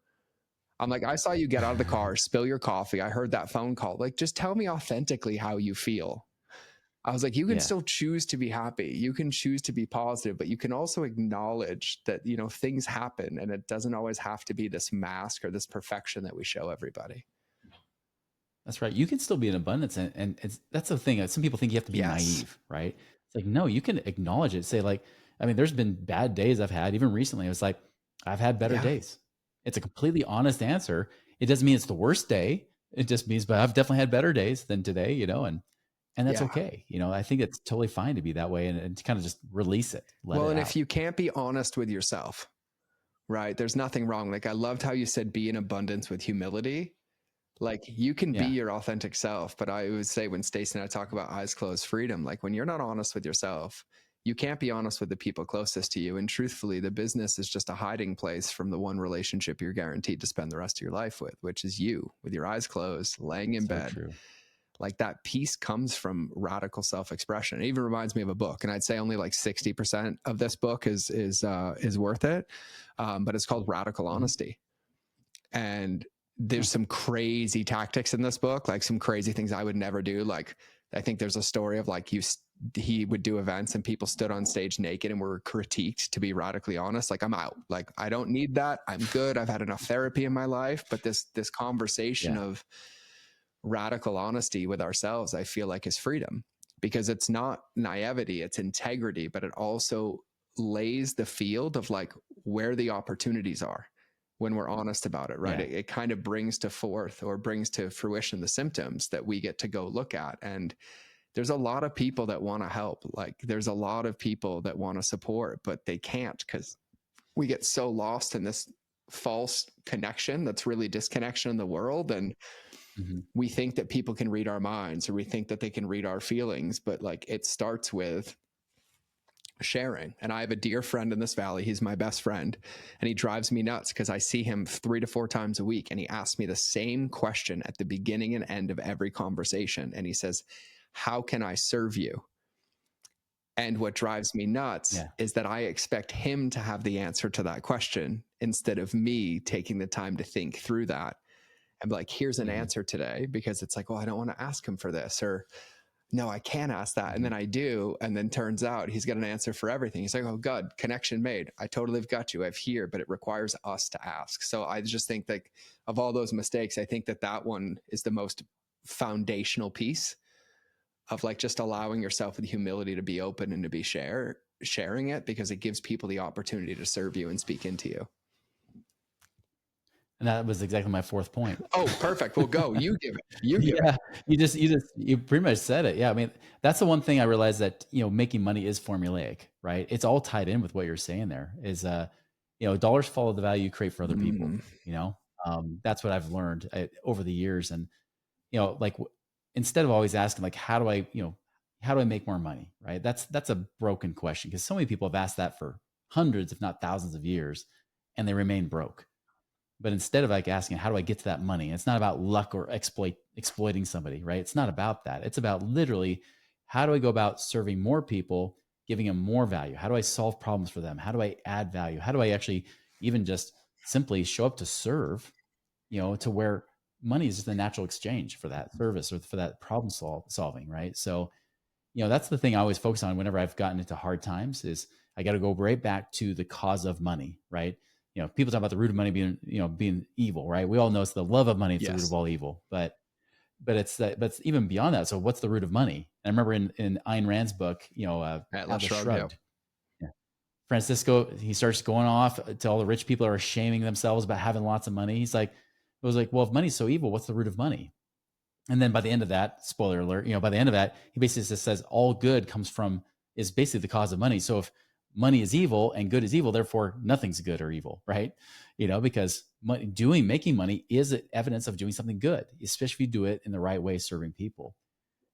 I'm like, I saw you get out of the car, spill your coffee. I heard that phone call. Like, just tell me authentically how you feel. I was like, you can still choose to be happy. You can choose to be positive, but you can also acknowledge that, you know, things happen, and it doesn't always have to be this mask or this perfection that we show everybody. That's right. You can still be in abundance. And that's the thing. Some people think you have to be naive, right? It's like, no, you can acknowledge it. Say, like, I mean, there's been bad days I've had, even recently. It was like, I've had better days. It's a completely honest answer. It doesn't mean it's the worst day. It just means, but I've definitely had better days than today, you know, and that's okay. You know, I think it's totally fine to be that way, and to kind of just release it. Well, and if you can't be honest with yourself, right, there's nothing wrong. Like, I loved how you said, be in abundance with humility. Like, you can be your authentic self, but I would say, when Stacey and I talk about eyes closed freedom, like, when you're not honest with yourself, you can't be honest with the people closest to you. And truthfully, the business is just a hiding place from the one relationship you're guaranteed to spend the rest of your life with, which is you, with your eyes closed, laying in bed. True. Like, that peace comes from radical self-expression. It even reminds me of a book, and I'd say only like 60% of this book is worth it. But it's called Radical Honesty. And there's some crazy tactics in this book, like some crazy things I would never do. Like, I think there's a story of like, he would do events and people stood on stage naked and were critiqued to be radically honest. Like, I'm out. Like, I don't need that. I'm good. I've had enough therapy in my life. But this conversation of radical honesty with ourselves, I feel like, is freedom, because it's not naivety, it's integrity, but it also lays the field of like where the opportunities are when we're honest about it, right? It kind of brings to fruition the symptoms that we get to go look at. And there's a lot of people that want to help. Like, there's a lot of people that want to support, but they can't, because we get so lost in this false connection that's really disconnection in the world. And we think that people can read our minds, or we think that they can read our feelings, but like, it starts with sharing. And I have a dear friend in this valley. He's my best friend, and he drives me nuts because I see him 3 to 4 times a week, and he asks me the same question at the beginning and end of every conversation. And he says, how can I serve you? And what drives me nuts is that I expect him to have the answer to that question, instead of me taking the time to think through that. I'm like, here's an answer today, because it's like, well, I don't want to ask him for this, or no, I can't ask that. And then I do. And then turns out he's got an answer for everything. He's like, oh, God, connection made. I totally have got you. I've here, but it requires us to ask. So I just think that of all those mistakes, I think that one is the most foundational piece of like just allowing yourself with humility to be open and to be sharing it, because it gives people the opportunity to serve you and speak into you. And that was exactly my 4th point. Oh, perfect. Well, go. You give it. You give it. You pretty much said it. Yeah. I mean, that's the one thing I realized, that, you know, making money is formulaic, right? It's all tied in with what you're saying there is, you know, dollars follow the value you create for other people, you know? That's what I've learned over the years. And, you know, like, instead of always asking, like, how do I make more money? Right. That's a broken question, because so many people have asked that for hundreds, if not thousands of years, and they remain broke. But instead of like asking, how do I get to that money? It's not about luck or exploiting somebody, right? It's not about that. It's about literally, how do I go about serving more people, giving them more value? How do I solve problems for them? How do I add value? How do I actually even just simply show up to serve, to where money is just a natural exchange for that service or for that problem solving, right? So, that's the thing I always focus on whenever I've gotten into hard times is I got to go right back to the cause of money, right? People talk about the root of money being evil, right? We all know it's the love of money. It's the root of all evil, but it's even beyond that. So what's the root of money? And I remember in Ayn Rand's book, Atlas Atlas Shrugged. Yeah. Francisco, he starts going off to all the rich people who are shaming themselves about having lots of money. It was like, well, if money's so evil, what's the root of money? And then by the end of that, spoiler alert, by the end of that, he basically just says all good is basically the cause of money. So if money is evil and good is evil, therefore nothing's good or evil, right? Because making money is evidence of doing something good, especially if you do it in the right way, serving people.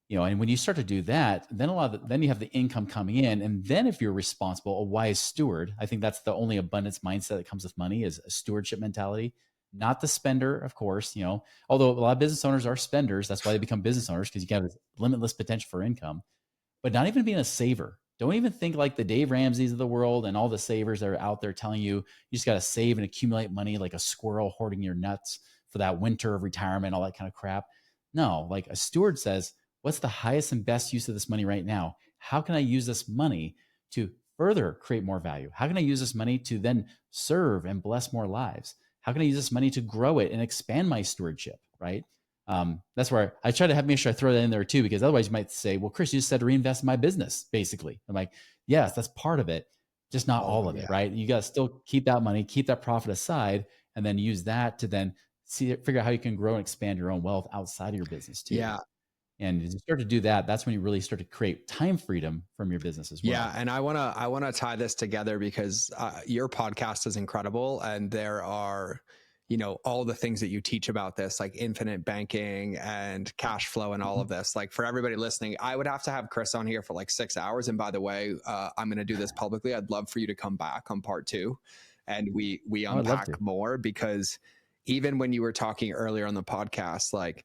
And when you start to do that, then then you have the income coming in. And then if you're responsible, a wise steward, I think that's the only abundance mindset that comes with money is a stewardship mentality, not the spender, of course, although a lot of business owners are spenders. That's why they become business owners, because you have this limitless potential for income, but not even being a saver. Don't even think like the Dave Ramseys of the world and all the savers that are out there telling you just got to save and accumulate money like a squirrel hoarding your nuts for that winter of retirement, all that kind of crap. No, like a steward says, what's the highest and best use of this money right now? How can I use this money to further create more value? How can I use this money to then serve and bless more lives? How can I use this money to grow it and expand my stewardship, right? That's where I try to make sure I throw that in there too, because otherwise you might say, well, Chris, you just said to reinvest in my business, basically. I'm like, yes, that's part of it, just not all of it, right? You got to still keep that money, keep that profit aside, and then use that to then figure out how you can grow and expand your own wealth outside of your business too. Yeah. And as you start to do that, that's when you really start to create time freedom from your business as well. Yeah, and I wanna tie this together because your podcast is incredible, and there are, all the things that you teach about this, like infinite banking and cash flow and all of this. Like for everybody listening, I would have to have Chris on here for like 6 hours. And by the way, I'm going to do this publicly. I'd love for you to come back on part 2, and we unpack more, because even when you were talking earlier on the podcast, like,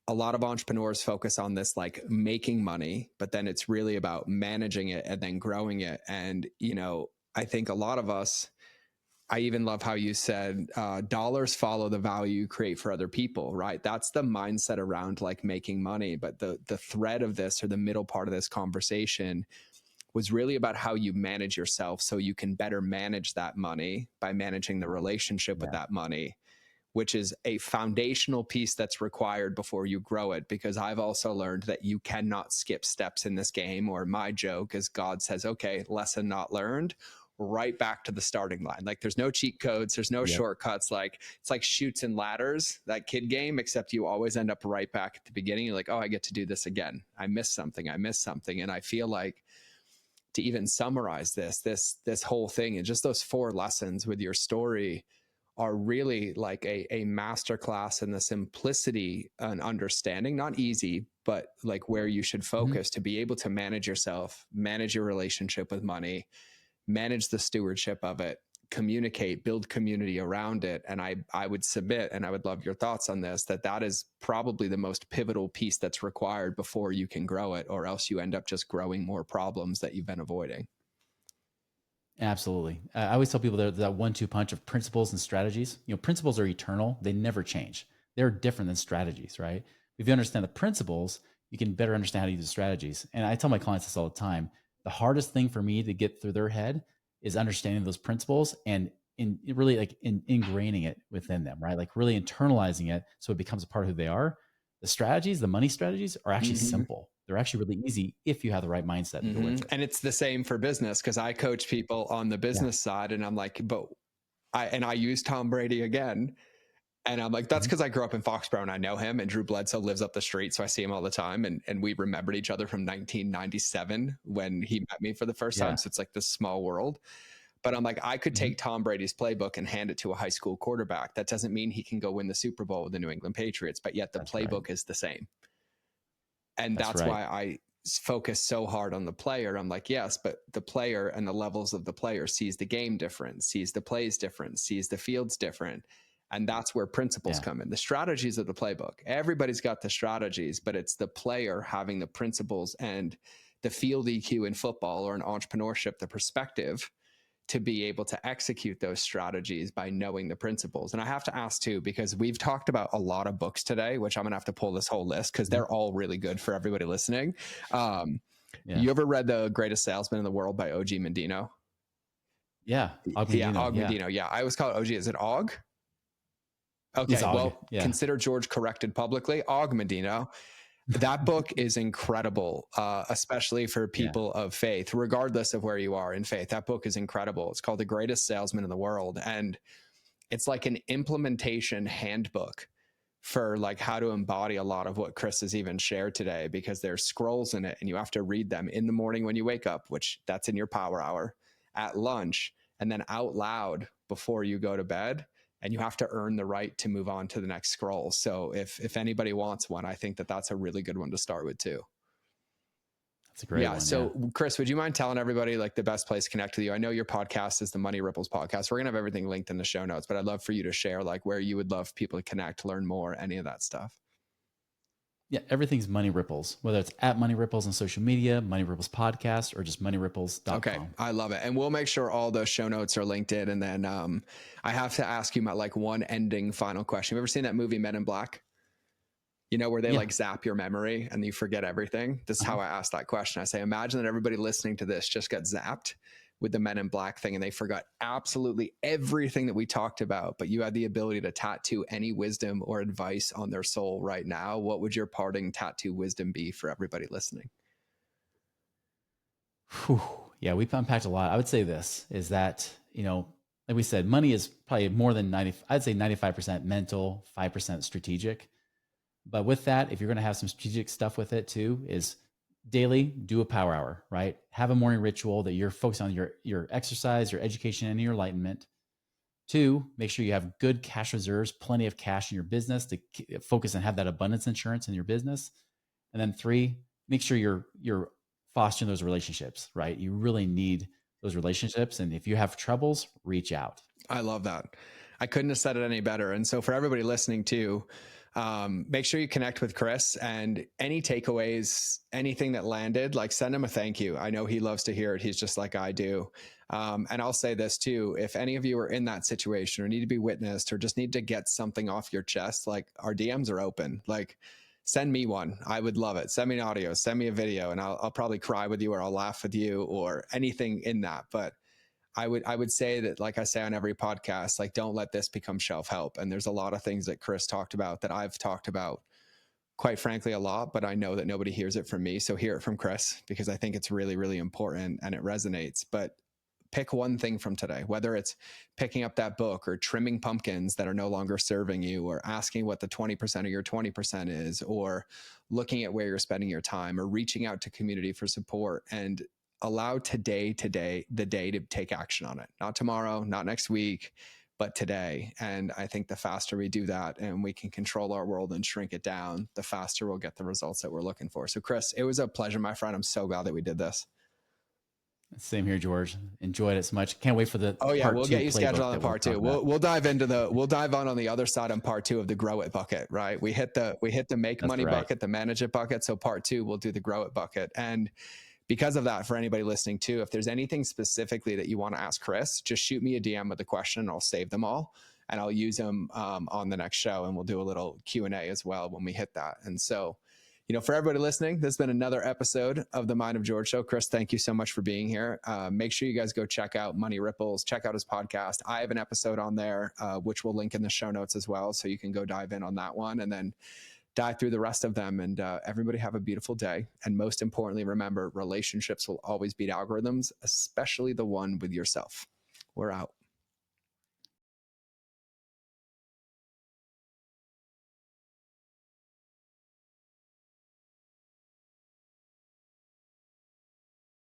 a lot of entrepreneurs focus on this, like making money, but then it's really about managing it and then growing it. And, I think a lot of us, I even love how you said, dollars follow the value you create for other people, right? That's the mindset around like making money. But the thread of this, or the middle part of this conversation, was really about how you manage yourself so you can better manage that money by managing the relationship with that money, which is a foundational piece that's required before you grow it. Because I've also learned that you cannot skip steps in this game, or my joke is God says, okay, lesson not learned, right back to the starting line. Like there's no cheat codes, there's no shortcuts. Like it's like Chutes and Ladders, that kid game, except you always end up right back at the beginning. You're like, oh, I get to do this again. I missed something. And I feel like, to even summarize this whole thing and just those 4 lessons with your story, are really like a masterclass in the simplicity and understanding, not easy, but like where you should focus to be able to manage yourself, manage your relationship with money, manage the stewardship of it, communicate, build community around it. And I would submit, and I would love your thoughts on this, that is probably the most pivotal piece that's required before you can grow it, or else you end up just growing more problems that you've been avoiding. Absolutely. I always tell people that 1-2 punch of principles and strategies. Principles are eternal. They never change. They're different than strategies, right? If you understand the principles, you can better understand how to use the strategies. And I tell my clients this all the time. The hardest thing for me to get through their head is understanding those principles and ingraining it within them, right? Like really internalizing it so it becomes a part of who they are. The strategies, the money strategies, are actually simple. They're actually really easy if you have the right mindset to go with it. And it's the same for business, because I coach people on the business side, and I'm like, I use Tom Brady again. And I'm like, that's because I grew up in Foxborough and I know him, and Drew Bledsoe lives up the street. So I see him all the time. And we remembered each other from 1997 when he met me for the first time. So it's like this small world. But I'm like, I could take Tom Brady's playbook and hand it to a high school quarterback. That doesn't mean he can go win the Super Bowl with the New England Patriots, but yet the playbook is the same. And that's why I focus so hard on the player. I'm like, yes, but the player and the levels of the player sees the game different, sees the plays different, sees the fields different. And that's where principles come in. The strategies of the playbook. Everybody's got the strategies, but it's the player having the principles and the field EQ in football or in entrepreneurship, the perspective to be able to execute those strategies by knowing the principles. And I have to ask too, because we've talked about a lot of books today, which I'm going to have to pull this whole list because they're all really good for everybody listening. You ever read The Greatest Salesman in the World by Og Mandino? Yeah. Og Mandino. Yeah. I always call it OG. Is it Og? Okay. Well, consider George corrected publicly. Og Mandino. That book is incredible, especially for people of faith, regardless of where you are in faith. That book is incredible. It's called The Greatest Salesman in the World. And it's like an implementation handbook for like how to embody a lot of what Chris has even shared today, because there's scrolls in it and you have to read them in the morning when you wake up, which that's in your power hour, at lunch, and then out loud before you go to bed. And you have to earn the right to move on to the next scroll. So if anybody wants one, I think that that's a really good one to start with too. That's a great one. So Chris, would you mind telling everybody like the best place to connect with you? I know your podcast is the Money Ripples podcast. We're going to have everything linked in the show notes, but I'd love for you to share like where you would love people to connect, learn more, any of that stuff. Yeah, everything's Money Ripples, whether it's at Money Ripples on social media, Money Ripples podcast, or just moneyripples.com. Okay, I love it. And we'll make sure all those show notes are linked in. And then I have to ask you my like one ending final question. You ever seen that movie Men in Black? You know, where they like zap your memory and you forget everything? This is how I ask that question. I say, imagine that everybody listening to this just got zapped with the Men in Black thing and they forgot absolutely everything that we talked about, but you had the ability to tattoo any wisdom or advice on their soul right now. What would your parting tattoo wisdom be for everybody listening? Whew. Yeah, we've unpacked a lot. I would say this is that, you know, like we said, money is probably more than 95% mental, 5% strategic. But with that, if you're going to have some strategic stuff with it too, is daily do a power hour, right? Have a morning ritual that you're focused on your exercise, your education, and your enlightenment. 2, make sure you have good cash reserves, plenty of cash in your business to focus and have that abundance insurance in your business. And then 3, make sure you're fostering those relationships, right? You really need those relationships. And if you have troubles, reach out. I love that. I couldn't have said it any better. And so for everybody listening too, make sure you connect with Chris, and any takeaways, anything that landed, like send him a thank you. I know he loves to hear it. He's just like I do. And I'll say this too, if any of you are in that situation or need to be witnessed or just need to get something off your chest, like our DMs are open, like send me one. I would love it. Send me an audio, send me a video, and I'll probably cry with you or I'll laugh with you or anything in that. But I would say that, like I say on every podcast, like don't let this become shelf help. And there's a lot of things that Chris talked about that I've talked about, quite frankly, a lot, but I know that nobody hears it from me. So hear it from Chris, because I think it's really, really important and it resonates. But pick one thing from today, whether it's picking up that book or trimming pumpkins that are no longer serving you, or asking what the 20% of your 20% is, or looking at where you're spending your time, or reaching out to community for support, and allow the day to take action on it. Not tomorrow, not next week, but today. And I think the faster we do that and we can control our world and shrink it down, the faster we'll get the results that we're looking for. So Chris, it was a pleasure, my friend. I'm so glad that we did this. Same here, George. Enjoyed it so much. Can't wait for the we'll get you scheduled on part 2. We'll dive on the other side on part 2 of the grow it bucket, right? We hit the make money bucket, the manage it bucket. So part 2, we'll do the grow it bucket. And because of that, for anybody listening too, if there's anything specifically that you want to ask Chris, just shoot me a DM with a question and I'll save them all and I'll use them on the next show, and we'll do a little Q&A as well when we hit that. And so, you know, for everybody listening, this has been another episode of the Mind of George Show. Chris, thank you so much for being here. Make sure you guys go check out Money Ripples, check out his podcast. I have an episode on there, which we'll link in the show notes as well. So you can go dive in on that one and then dive through the rest of them. And everybody have a beautiful day. And most importantly, remember, relationships will always beat algorithms, especially the one with yourself. We're out.